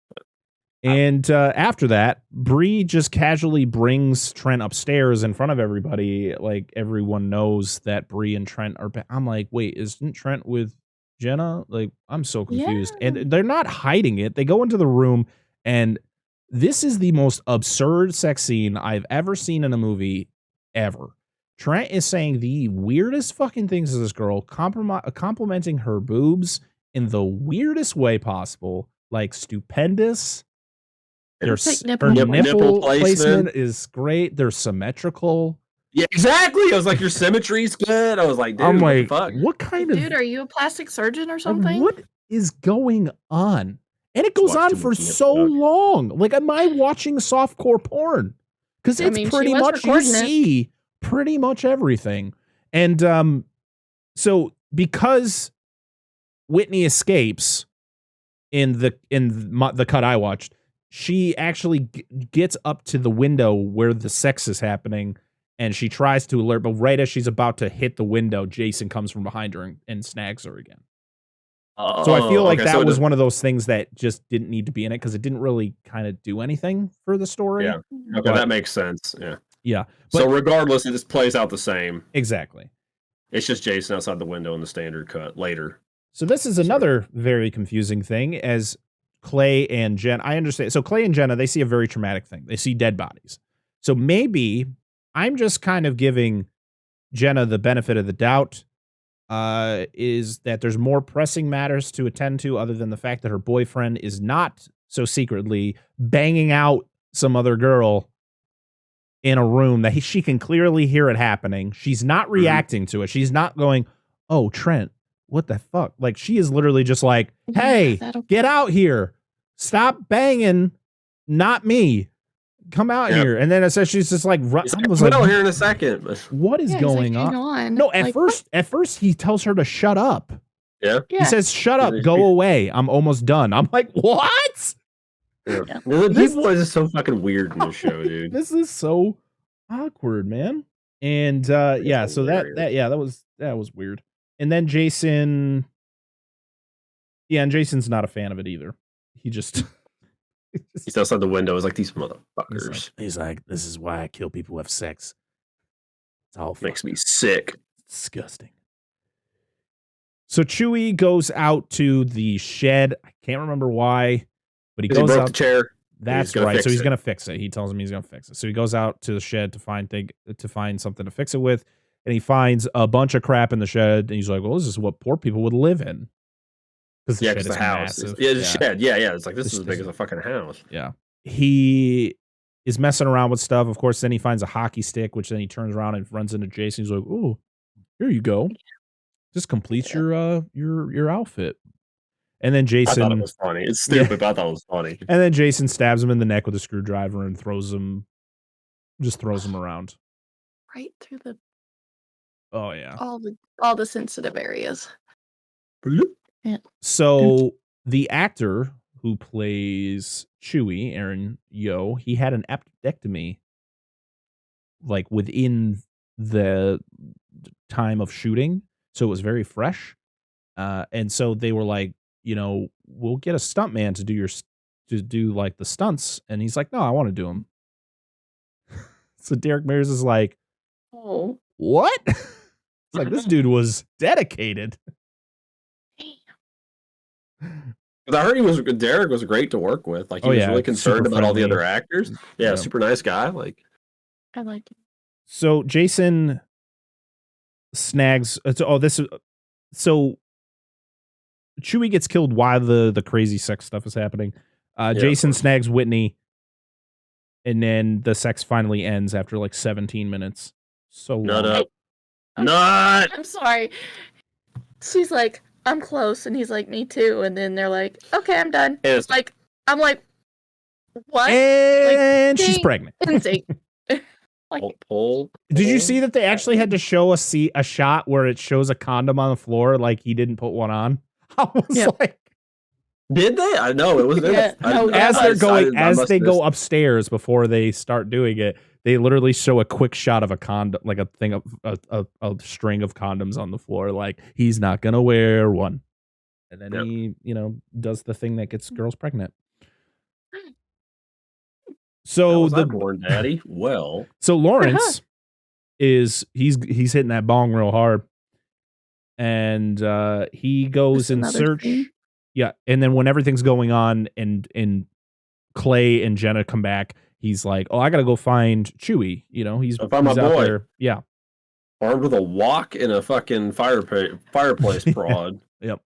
And after that, Bree just casually brings Trent upstairs in front of everybody. Like everyone knows that Bree and Trent are. I'm like, wait, isn't Trent with Jenna? Like, I'm so confused. Yeah. And they're not hiding it. They go into the room, and this is the most absurd sex scene I've ever seen in a movie ever. Trent is saying the weirdest fucking things to this girl, complimenting her boobs in the weirdest way possible, like stupendous. Her nipple placement is great. They're symmetrical. Yeah, exactly. I was like, your symmetry's good. I was like, dude, I'm like, fuck? What kind of... Dude, are you a plastic surgeon or something? What is going on? And it goes on for so long. Like, am I watching softcore porn? Because it's pretty much, you see pretty much everything. And so because Whitney escapes, in the cut I watched, she actually gets up to the window where the sex is happening, and she tries to alert, but right as she's about to hit the window, Jason comes from behind her and snags her again. So I feel like that was one of those things that just didn't need to be in it because it didn't really kind of do anything for the story. Yeah. Okay, that makes sense. Yeah. Yeah. So regardless, it just plays out the same. Exactly. It's just Jason outside the window in the standard cut later. So this is another very confusing thing as Clay and Jen. I understand. So Clay and Jenna, they see a very traumatic thing. They see dead bodies. So maybe I'm just kind of giving Jenna the benefit of the doubt. Is that there's more pressing matters to attend to other than the fact that her boyfriend is not so secretly banging out some other girl in a room that she can clearly hear it happening. She's not reacting to it. She's not going, "Oh, Trent, what the fuck?" Like, she is literally just like, "Hey, get out here. Stop banging. Not me. Come out here." And then it says she's just like, I was like, here in a second. What is going on? No, at first he tells her to shut up. Yeah. He says, "Shut up, go away. I'm almost done." I'm like, what? Yeah. People are just so fucking weird in this show, dude. This is so awkward, man. And yeah, so that was weird. And then Jason, and Jason's not a fan of it either. He just he's outside the window. It's like, these motherfuckers. He's like, "This is why I kill people who have sex. It's all makes me sick. Disgusting." So Chewie goes out to the shed. I can't remember why, but he goes broke out the chair. That's right. So he's gonna fix it. He tells him he's gonna fix it. So he goes out to the shed to find something to fix it with, and he finds a bunch of crap in the shed. And he's like, "Well, this is what poor people would live in." Because the shed is house. massive. Yeah, the shed. Yeah. It's like, this is as big as a fucking house. Yeah. He is messing around with stuff. Of course, then he finds a hockey stick, which then he turns around and runs into Jason. He's like, "Oh, here you go. This completes your outfit." And then Jason, I thought it was funny. It's stupid, but I thought it was funny. And then Jason stabs him in the neck with a screwdriver and throws him around. Right through the Oh yeah. all the sensitive areas. Yeah. So the actor who plays Chewie, Aaron Yo, he had an appendectomy like within the time of shooting, so it was very fresh. And so they were like, "We'll get a stuntman to do like the stunts," and he's like, "No, I want to do them." So Derek Mears is like, "Oh, what?" It's like, this dude was dedicated. I heard Derek was great to work with. Like, he was really concerned about all the other actors. Yeah, super nice guy. Like, I like it. So Jason snags. So Chewie gets killed while the crazy sex stuff is happening. Jason snags Whitney, and then the sex finally ends after like 17 minutes. So Nut. I'm sorry. She's like, "I'm close," and he's like, "Me too." And then they're like, "Okay, I'm done." It's like, I'm like, what? And she's pregnant. Did you see that they actually had to show a shot where it shows a condom on the floor, like he didn't put one on? I was like, did they? I know it was. As they go upstairs before they start doing it, they literally show a quick shot of a condom, like a thing of a string of condoms on the floor, like he's not gonna wear one, and then he, does the thing that gets girls pregnant. So the born daddy. Well, so Lawrence he's hitting that bong real hard, and he goes in search. Yeah, and then when everything's going on, and Clay and Jenna come back, he's like, "Oh, I gotta go find Chewie." He's find my out boy. there. Yeah, armed with a wok and a fucking fireplace prod. Yep.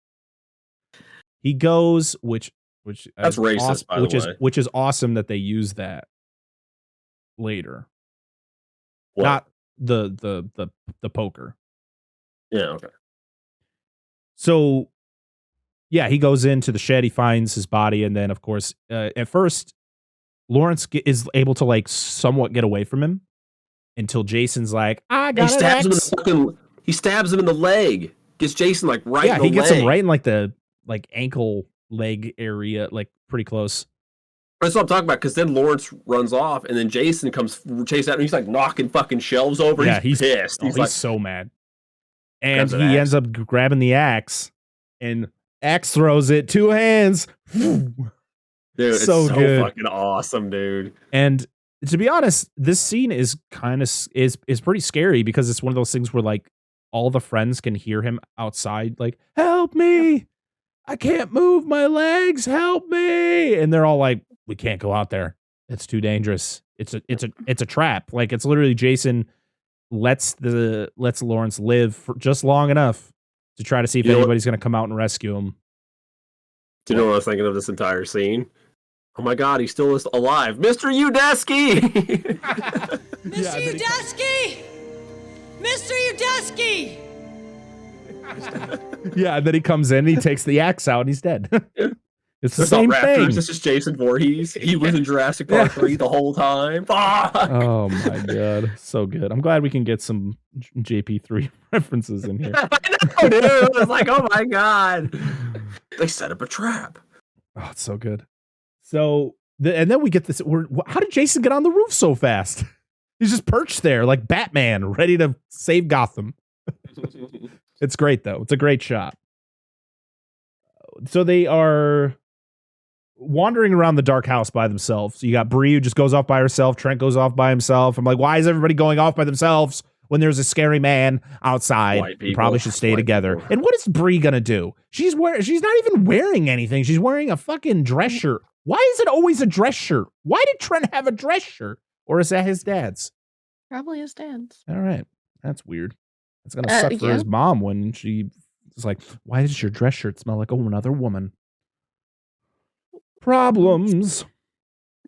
He goes, which that's racist, by the way. Which is awesome that they use that later. What? Not the poker. Yeah. Okay. So, yeah, he goes into the shed. He finds his body, and then, of course, at first, Lawrence is able to like somewhat get away from him until Jason's like, "I got he stabs him in the leg. Gets Jason like right. Yeah, in the he gets leg. him right in like the ankle leg area, like pretty close. That's what I'm talking about, because then Lawrence runs off, and then Jason comes chase out, and he's like knocking fucking shelves over. Yeah, he's pissed. He's like, so mad. And grabs an he axe. ends up grabbing the axe, and Axe throws it, 2 hands. Dude, it's so so good. fucking awesome, dude. And to be honest, this scene is kind of is pretty scary because it's one of those things where like all the friends can hear him outside, like, help me. I can't move my legs. Help me. And they're all like, we can't go out there. It's too dangerous. It's a trap. Like, it's literally Jason lets Lawrence live for just long enough to try to see if anybody's going to come out and rescue him. Do you know what I was thinking of this entire scene? Oh my god, he's still alive. Mr. Udesky! Mr. Udesky! Mr. Udesky! Yeah, and then he comes in, and he takes the axe out, and he's dead. It's the There's same not raptors, thing. this is Jason Voorhees. He was in Jurassic Park 3 the whole time. Fuck! Oh my god, so good. I'm glad we can get some JP3 references in here. I know, dude. I was like, oh my god. They set up a trap. Oh, it's so good. So, and then we get this. How did Jason get on the roof so fast? He's just perched there like Batman, ready to save Gotham. It's great, though. It's a great shot. So they are wandering around the dark house by themselves. You got Bree, who just goes off by herself. Trent goes off by himself. I'm like, why is everybody going off by themselves when there's a scary man outside? You probably should stay together. And what is Bree gonna do? She's not even wearing anything. She's wearing a fucking dress shirt. Why is it always a dress shirt? Why did Trent have a dress shirt? Or is that his dad's? Probably his dad's. All right. That's weird. It's going to suck for his mom when she is like, why does your dress shirt smell like another woman? Problems.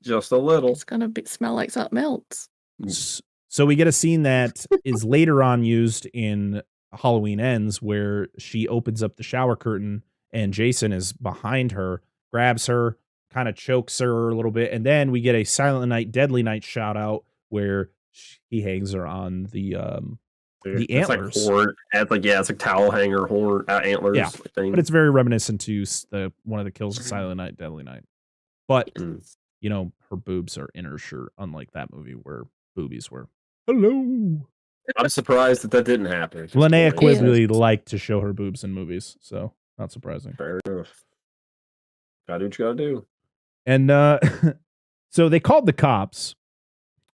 Just a little. It's going to smell like something else. So we get a scene that is later on used in Halloween Ends where she opens up the shower curtain and Jason is behind her, grabs her, kind of chokes her a little bit. And then we get a Silent Night, Deadly Night shout out where he hangs her on the antlers. It's like horn. It's like towel hanger, horn, antlers. Yeah, thing. But it's very reminiscent to one of the kills of Silent Night, Deadly Night. But, you know, her boobs are in her shirt, unlike that movie where boobies were. Hello. I'm surprised that didn't happen. Linnea Quigley liked to show her boobs in movies, so not surprising. Fair enough. Gotta do what you gotta do. And so they called the cops.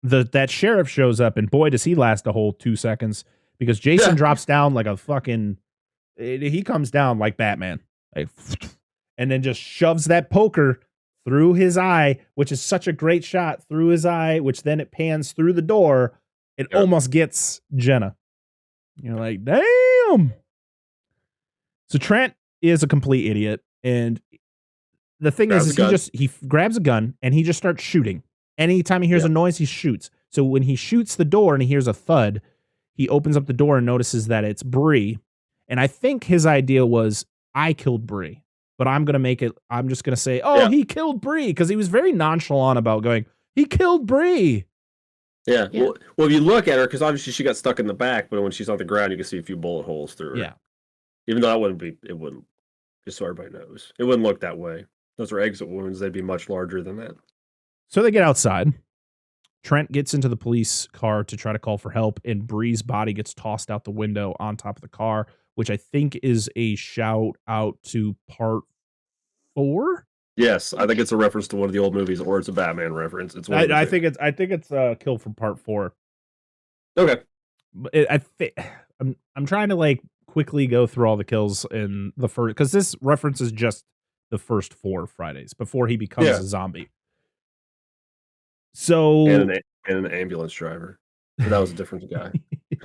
That sheriff shows up, and boy, does he last a whole 2 seconds because Jason drops down like a fucking. He comes down like Batman, like, and then just shoves that poker through his eye, which is such a great shot through his eye, which then it pans through the door. It almost gets Jenna. You're like, damn. So Trent is a complete idiot, and the thing is he grabs a gun and he just starts shooting. Anytime he hears a noise, he shoots. So when he shoots the door and he hears a thud, he opens up the door and notices that it's Bree. And I think his idea was, I killed Bree, but I'm just going to say, he killed Bree, because he was very nonchalant about going, he killed Bree. Yeah. Well, if you look at her, because obviously she got stuck in the back, but when she's on the ground, you can see a few bullet holes through her. Yeah. Even though it wouldn't, just so everybody knows, it wouldn't look that way. Those are exit wounds. They'd be much larger than that. So they get outside. Trent gets into the police car to try to call for help, and Bree's body gets tossed out the window on top of the car, which I think is a shout out to part 4. Yes, I think it's a reference to one of the old movies, or it's a Batman reference. It's I think it's a kill from part 4. Okay, I'm trying to like quickly go through all the kills in the first, because this references just the first 4 Fridays before he becomes a zombie. So and an ambulance driver. But that was a different guy.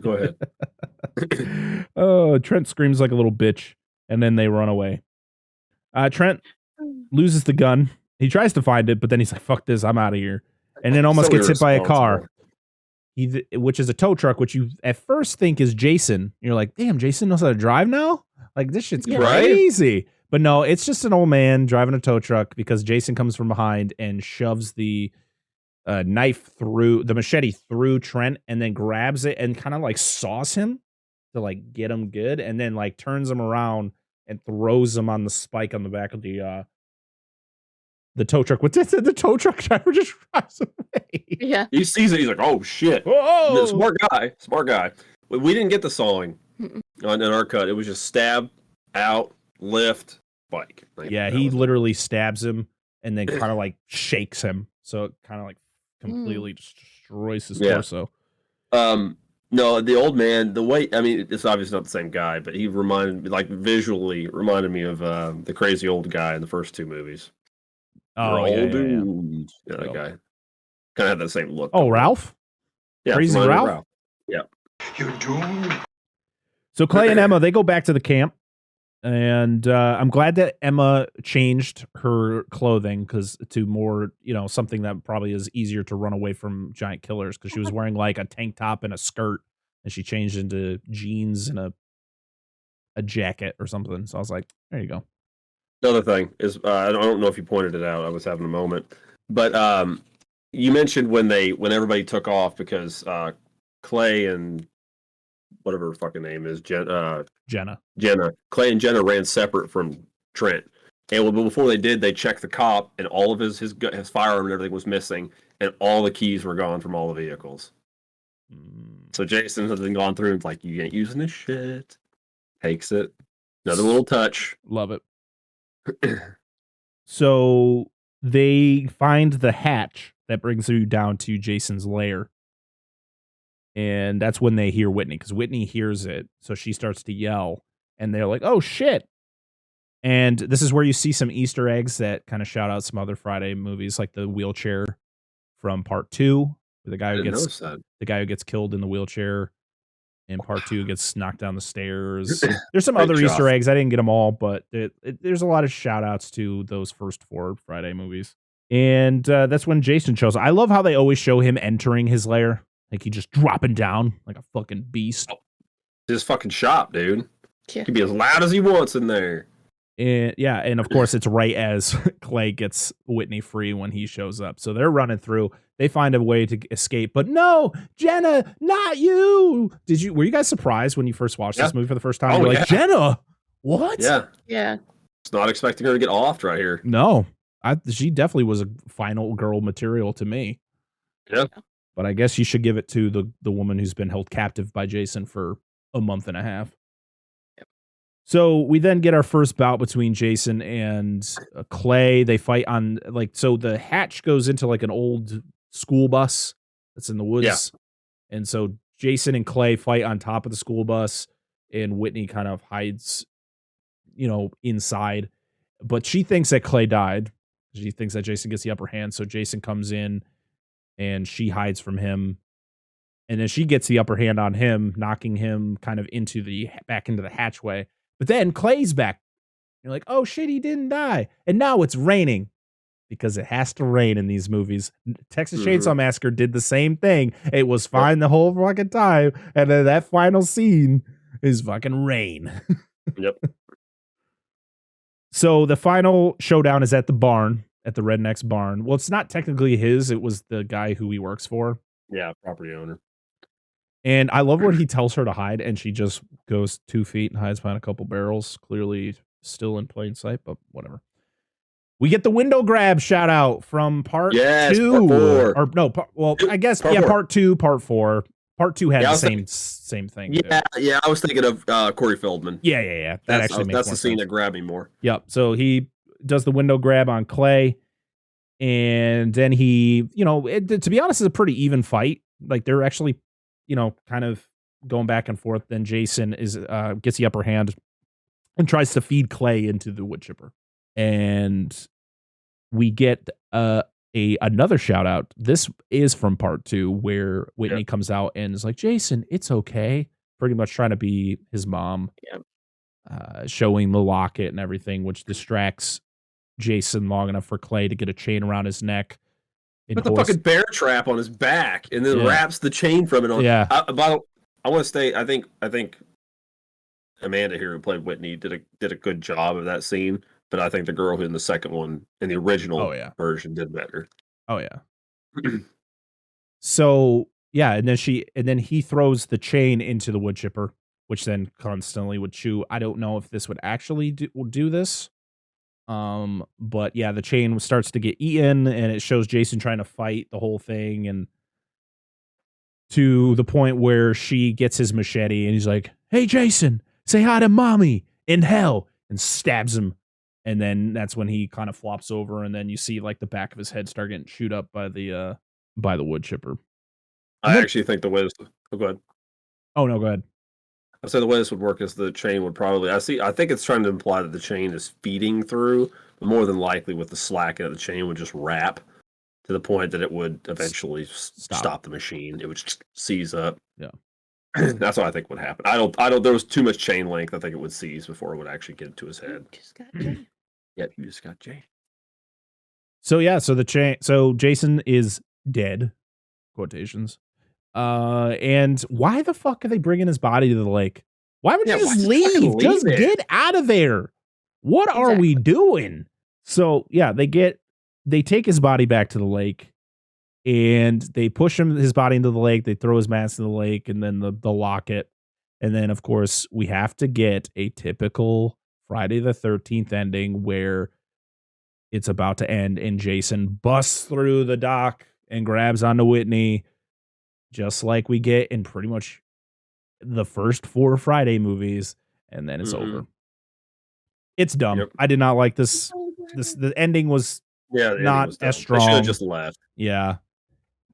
Go ahead. Oh, Trent screams like a little bitch, and then they run away. Trent loses the gun. He tries to find it, but then he's like, "Fuck this, I'm out of here," and then almost gets hit by a car. Which is a tow truck, which you at first think is Jason. You're like, "Damn, Jason knows how to drive now? Like this shit's crazy." But no, it's just an old man driving a tow truck because Jason comes from behind and shoves the machete through Trent, and then grabs it and kind of like saws him to like get him good, and then like turns him around and throws him on the spike on the back of the the tow truck. What's it? The tow truck driver just drives away. Yeah. He sees it. He's like, "Oh shit!" Whoa! Smart guy. We didn't get the sawing in our cut. It was just stab, out, lift, bike. Like, Yeah, that he was it. literally stabs him and then kind of like shakes him, so it kind of like completely destroys his torso. No, the old man. The way, I mean, it's obviously not the same guy, but he reminded me, like visually, reminded me of the crazy old guy in the first two movies. Oh, Old yeah. dude. Yeah, that Yep. guy kind of had the same look. Oh, Ralph? Yeah, Crazy reminded me of Ralph? Yeah. You're doomed. So Clay and Emma, they go back to the camp, and I'm glad that Emma changed her clothing because to more, something that probably is easier to run away from giant killers, because she was wearing like a tank top and a skirt, and she changed into jeans and a jacket or something. So I was like, there you go. Another thing is, I don't know if you pointed it out. I was having a moment, but you mentioned when everybody took off because Clay and whatever her fucking name is, Jenna. Clay and Jenna ran separate from Trent, and before they did, they checked the cop, and all of his firearm and everything was missing, and all the keys were gone from all the vehicles. So Jason has been gone through and like, you ain't using this shit. Takes it. Another little touch. Love it. So they find the hatch that brings you down to Jason's lair. And that's when they hear Whitney, because Whitney hears it. So she starts to yell, and they're like, oh, shit. And this is where you see some Easter eggs that kind of shout out some other Friday movies, like the wheelchair from part 2. The guy who gets killed in the wheelchair in part 2 gets knocked down the stairs. There's some other Easter eggs. I didn't get them all, but there's a lot of shout outs to those first 4 Friday movies. And that's when Jason shows up. I love how they always show him entering his lair. Like he just dropping down like a fucking beast. His fucking shop, dude. Yeah. He can be as loud as he wants in there. And of course it's right as Clay gets Whitney free when he shows up. So they're running through. They find a way to escape, but no, Jenna, not you. Were you guys surprised when you first watched this movie for the first time? You're like, Jenna, what? Yeah. Yeah. It's not expecting her to get offed right here. No, she definitely was a final girl material to me. Yeah. But I guess you should give it to the woman who's been held captive by Jason for a month and a half. So we then get our first bout between Jason and Clay. They fight on so the hatch goes into like an old school bus that's in the woods. Yeah. And so Jason and Clay fight on top of the school bus, and Whitney kind of hides, inside. But she thinks that Clay died. She thinks that Jason gets the upper hand. So Jason comes in and she hides from him. And then she gets the upper hand on him, knocking him kind of back into the hatchway. But then Clay's back. You're like, oh shit, he didn't die. And now it's raining because it has to rain in these movies. Texas Chainsaw Massacre did the same thing. It was fine the whole fucking time. And then that final scene is fucking rain. Yep. So the final showdown is at the barn, at the Redneck's barn. Well, it's not technically his. It was the guy who he works for. Yeah, property owner. And I love where he tells her to hide, and she just goes 2 feet and hides behind a couple barrels, clearly still in plain sight, but whatever. We get the window grab shout out from part 2. Part 4. Or no, I guess part 2, part 4. Part 2 had the same thing. Yeah, too. Yeah. I was thinking of Corey Feldman. Yeah. That's the scene that grabbed me more. Yep. So he does the window grab on Clay, and then he, to be honest, it's a pretty even fight. Like they're actually, kind of going back and forth. Then Jason gets the upper hand and tries to feed Clay into the wood chipper. And we get another shout out. This is from part 2 where Whitney comes out and is like, Jason, it's okay. Pretty much trying to be his mom, showing the locket and everything, which distracts Jason long enough for Clay to get a chain around his neck. Put the fucking bear trap on his back and then wraps the chain from it on. Yeah. I want to say, I think Amanda here, who played Whitney, did a good job of that scene. But I think the girl who in the second one, in the original version, did better. Oh yeah. So yeah, and then he throws the chain into the wood chipper, which then constantly would chew. I don't know if this would actually do this, But yeah, the chain starts to get eaten, and it shows Jason trying to fight the whole thing, and to the point where she gets his machete, and he's like, "Hey, Jason, say hi to mommy in hell," and stabs him. And then that's when he kind of flops over, and then you see like the back of his head start getting chewed up by the wood chipper. I actually think the way this. Oh, go ahead. Oh no, go ahead. I say the way this would work is the chain would probably. I think it's trying to imply that the chain is feeding through, but more than likely, with the slacking of the chain, would just wrap to the point that it would eventually stop the machine. It would just seize up. Yeah. That's what I think would happen. I don't. There was too much chain length. I think it would seize before it would actually get into his head. Just got Jane. Yeah, you just got Jane. So yeah, so Jason is dead, quotations. And why the fuck are they bringing his body to the lake? Why would you just leave? Just get out of there. What are we doing? So yeah, they take his body back to the lake, and they push his body into the lake. They throw his mask in the lake, and then the locket. And then of course we have to get a typical Friday the 13th ending where it's about to end and Jason busts through the dock and grabs onto Whitney, just like we get in pretty much the first 4 Friday movies, and then it's over. It's dumb. Yep. I did not like this. The ending was not as strong. They should have just left. Yeah.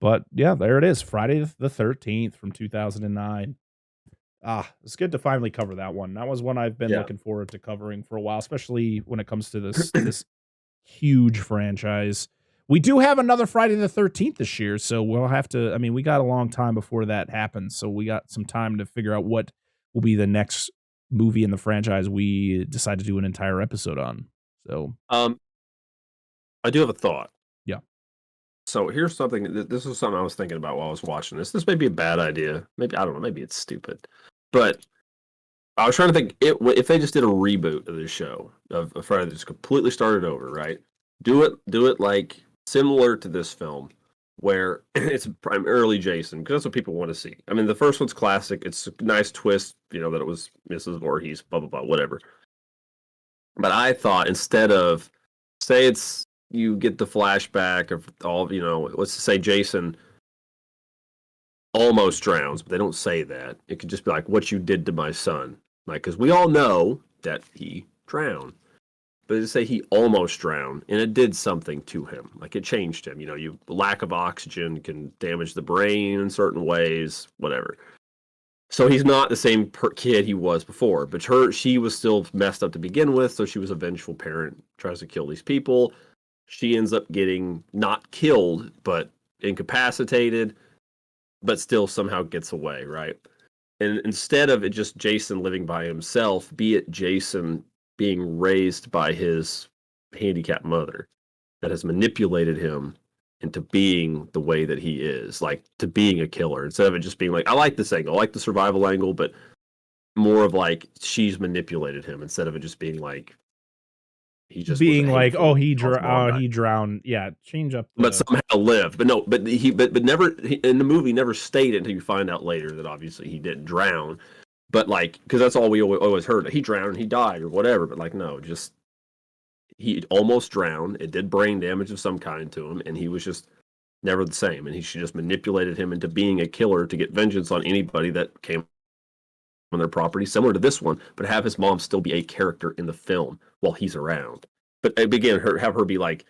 But yeah, there it is. Friday the 13th from 2009. It's good to finally cover that one. That was one I've been looking forward to covering for a while, especially when it comes to this huge franchise. We do have another Friday the 13th this year, so we'll have to, we got a long time before that happens, so we got some time to figure out what will be the next movie in the franchise we decide to do an entire episode on. So, I do have a thought. Yeah. So here's something, this is something I was thinking about while I was watching this. This may be a bad idea. Maybe, I don't know, maybe it's stupid. But I was trying to think, if they just did a reboot of this show, of Friday, that just completely started over, right? Do it like similar to this film, where it's primarily Jason, because that's what people want to see. The first one's classic. It's a nice twist, that it was Mrs. Voorhees, blah, blah, blah, whatever. But I thought, instead of, say you get the flashback of all, let's say Jason almost drowns, but they don't say that. It could just be like, what you did to my son. Like, because we all know that he drowned. But to say he almost drowned, and it did something to him. Like, it changed him. Lack of oxygen can damage the brain in certain ways, whatever. So he's not the same kid he was before. But she was still messed up to begin with, so she was a vengeful parent, tries to kill these people. She ends up getting not killed, but incapacitated, but still somehow gets away, right? And instead of it just Jason living by himself, be it Jason being raised by his handicapped mother that has manipulated him into being the way that he is, like to being a killer, instead of it just being like, I like this angle, I like the survival angle, but more of like she's manipulated him instead of it just being like he just being like, oh, he drowned. Yeah, change up. But somehow lived. But no, but never in the movie never stated until you find out later that obviously he didn't drown. But like, because that's all we always heard. He drowned, he died, or whatever. But like, no, just he almost drowned. It did brain damage of some kind to him, and he was just never the same. And she just manipulated him into being a killer to get vengeance on anybody that came on their property, similar to this one, but have his mom still be a character in the film while he's around. But again, have her be like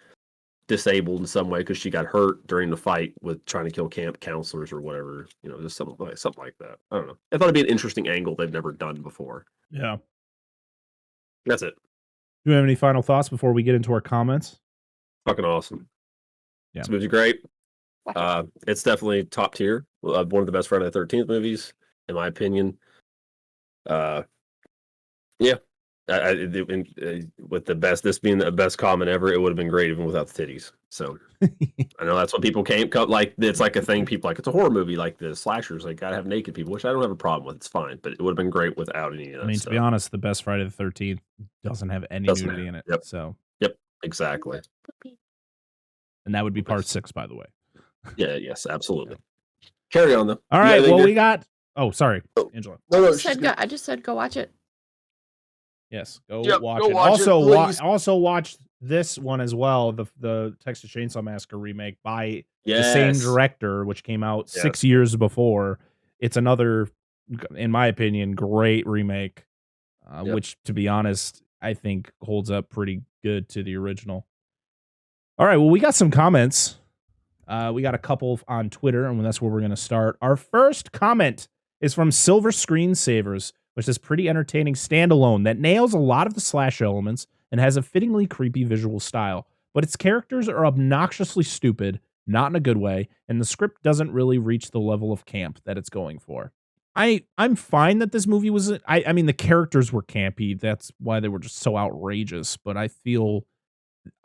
disabled in some way because she got hurt during the fight with trying to kill camp counselors or whatever. Just something like that. I don't know. I thought it'd be an interesting angle they've never done before. Yeah. That's it. Do you have any final thoughts before we get into our comments? Fucking awesome. Yeah. This movie's great. It's definitely top tier. One of the best Friday the 13th movies, in my opinion. Yeah. With the best, this being the best comment ever, it would have been great even without the titties. So I know that's what people can't like. It's like a thing. People like, it's a horror movie, like the slashers, like gotta have naked people, which I don't have a problem with. It's fine, but it would have been great without any of that. To be honest, the best Friday the 13th doesn't have any nudity in it. Yep. So yep, exactly. And that would be part 6, by the way. Yeah. Yes. Absolutely. Carry on though. All right. Well, we got. Oh, sorry, Angela. I just said go watch it. Yes, go Yep, watch go it. watch it, please. Also watch this one as well, the Texas Chainsaw Massacre remake by the same director, which came out 6 years before. It's another, in my opinion, great remake, which, to be honest, I think holds up pretty good to the original. All right, well, we got some comments. We got a couple on Twitter, and that's where we're going to start. Our first comment is from Silver Screensavers, which is pretty entertaining standalone that nails a lot of the slash elements and has a fittingly creepy visual style. But its characters are obnoxiously stupid, not in a good way, and the script doesn't really reach the level of camp that it's going for. I'm fine that this movie was... I mean, the characters were campy. That's why they were just so outrageous. But I feel...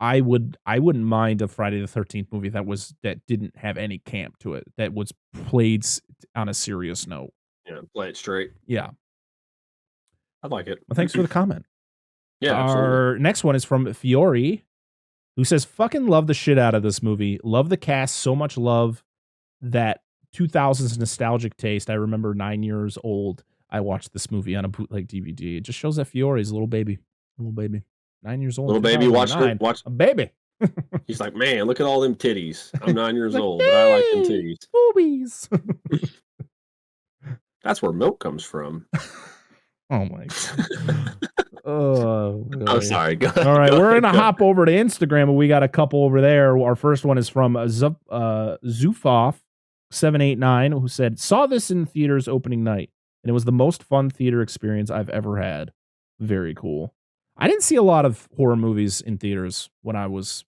I wouldn't mind a Friday the 13th movie that didn't have any camp to it, that was played on a serious note. Yeah, play it straight. Yeah. I like it. Well, thanks for the comment. Yeah, Our absolutely. next one is from Fiore, who says, fucking love the shit out of this movie. Love the cast. So much love that 2000s nostalgic taste. I remember 9 years old. I watched this movie on a bootleg DVD. It just shows that Fiore is a little baby. 9 years old. Little baby watched a baby. He's like, man, look at all them titties. I'm 9 years old, but I like them titties. Boobies. That's where milk comes from. Oh my god. Oh, I'm sorry. Go ahead, all right, go we're ahead, gonna go hop over to Instagram, but we got a couple over there. Our first one is from Zufoff789, who said, saw this in theaters opening night, and it was the most fun theater experience I've ever had. Very cool. I didn't see a lot of horror movies in theaters when I was...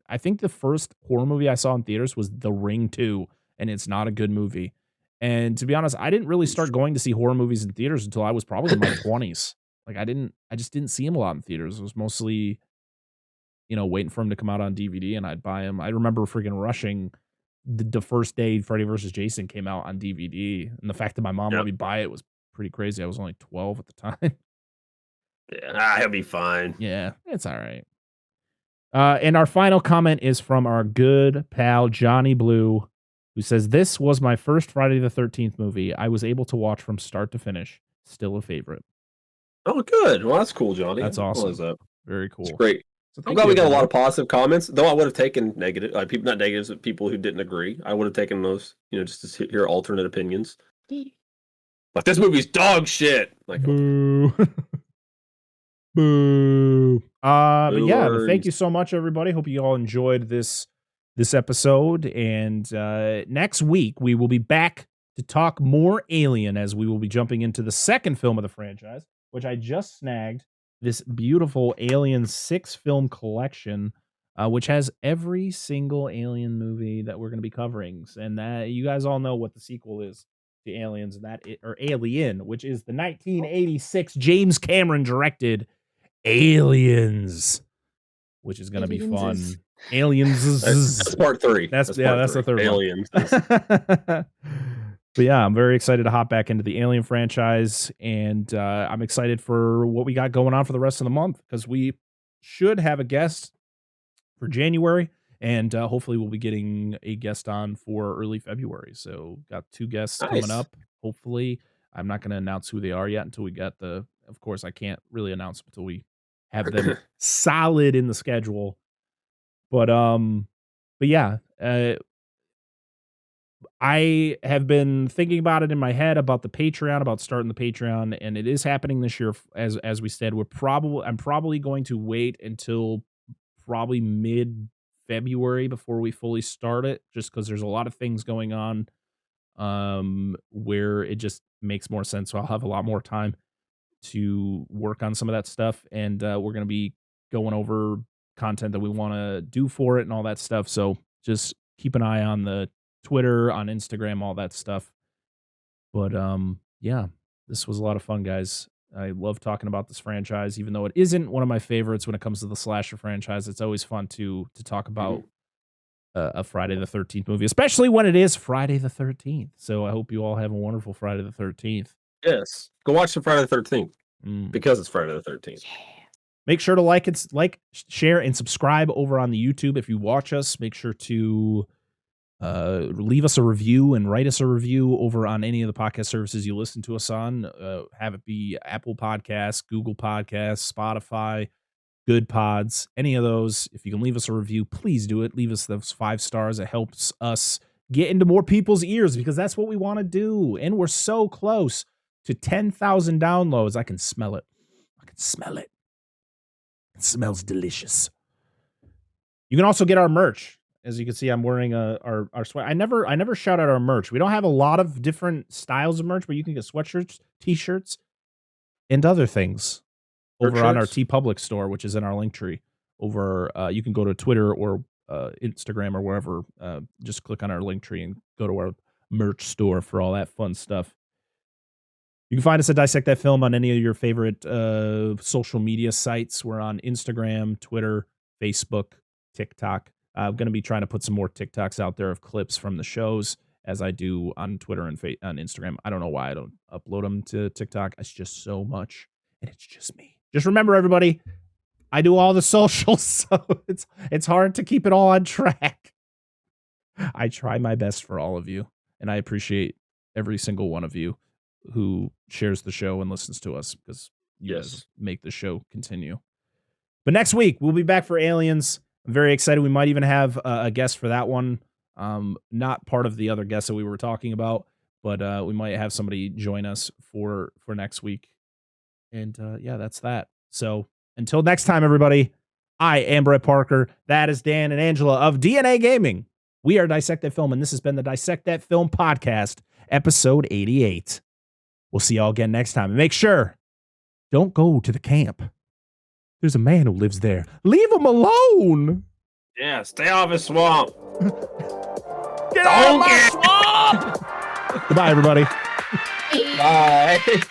I think the first horror movie I saw in theaters was The Ring 2, and it's not a good movie. And to be honest, I didn't really start going to see horror movies in theaters until I was probably in my 20s. Like, I just didn't see them a lot in theaters. It was mostly, waiting for them to come out on DVD, and I'd buy them. I remember freaking rushing the first day Freddy vs. Jason came out on DVD, and the fact that my mom let me buy it was pretty crazy. I was only 12 at the time. Yeah, he'll be fine. Yeah, it's all right. And our final comment is from our good pal Johnny Blue, who says, this was my first Friday the 13th movie I was able to watch from start to finish. Still a favorite. Oh, good. Well, that's cool, Johnny. That's awesome. That? Very cool. It's great. So I'm glad we got a lot of positive comments, though I would have taken negative, people, not negatives, but people who didn't agree. I would have taken those, just to hear alternate opinions. But this movie's dog shit. Like, boo. Boo. But yeah, but thank you so much, everybody. Hope you all enjoyed this episode. And next week, we will be back to talk more Alien, as we will be jumping into the second film of the franchise, which I just snagged, this beautiful Alien 6 film collection, which has every single Alien movie that we're going to be covering. And that you guys all know what the sequel is to Aliens, and or Alien, which is the 1986 James Cameron directed Aliens, which is going to be fun. Aliens. That's part 3. That's the third Aliens. one. But yeah, I'm very excited to hop back into the Alien franchise, and I'm excited for what we got going on for the rest of the month, because we should have a guest for January, and hopefully we'll be getting a guest on for early February. So got 2 guests coming up. Hopefully, I'm not going to announce who they are yet until we get of course, I can't really announce them until we have them solid in the schedule. But yeah, I have been thinking about it in my head about the Patreon, about starting the Patreon, and it is happening this year. As we said, I'm probably going to wait until probably mid-February before we fully start it, just because there's a lot of things going on where it just makes more sense. So I'll have a lot more time to work on some of that stuff, and we're going to be going over content that we want to do for it and all that stuff. So just keep an eye on the Twitter, on Instagram, all that stuff. But yeah, this was a lot of fun, guys. I love talking about this franchise, even though it isn't one of my favorites when it comes to the slasher franchise. It's always fun to talk about a Friday the 13th movie, especially when it is Friday the 13th. So I hope you all have a wonderful Friday the 13th. Yes, go watch the Friday the 13th because it's Friday the 13th. Yeah. Make sure to like, share, and subscribe over on the YouTube. If you watch us, make sure to leave us a review and write us a review over on any of the podcast services you listen to us on. Have it be Apple Podcasts, Google Podcasts, Spotify, Good Pods, any of those. If you can leave us a review, please do it. Leave us those 5 stars. It helps us get into more people's ears because that's what we want to do. And we're so close to 10,000 downloads. I can smell it. I can smell it. It smells delicious. You can also get our merch. As you can see, I'm wearing our sweat. I never shout out our merch. We don't have a lot of different styles of merch, but you can get sweatshirts, t-shirts, and other things over on our TeePublic store, which is in our LINKTREE. Over, you can go to Twitter or Instagram or wherever. Just click on our LINKTREE and go to our merch store for all that fun stuff. You can find us at Dissect That Film on any of your favorite social media sites. We're on Instagram, Twitter, Facebook, TikTok. I'm going to be trying to put some more TikToks out there of clips from the shows as I do on Twitter and on Instagram. I don't know why I don't upload them to TikTok. It's just so much, and it's just me. Just remember, everybody, I do all the socials, so it's hard to keep it all on track. I try my best for all of you, and I appreciate every single one of you who shares the show and listens to us because you guys make the show continue. But next week, we'll be back for Aliens. I'm very excited. We might even have a guest for that one. Not part of the other guests that we were talking about, but we might have somebody join us for next week. And yeah, that's that. So until next time, everybody, I am Brett Parker. That is Dan and Angela of DNA Gaming. We are Dissect That Film, and this has been the Dissect That Film podcast, episode 88. We'll see y'all again next time. And make sure, don't go to the camp. There's a man who lives there. Leave him alone. Yeah, stay off his swamp. Get out of my swamp. Goodbye, everybody. Bye.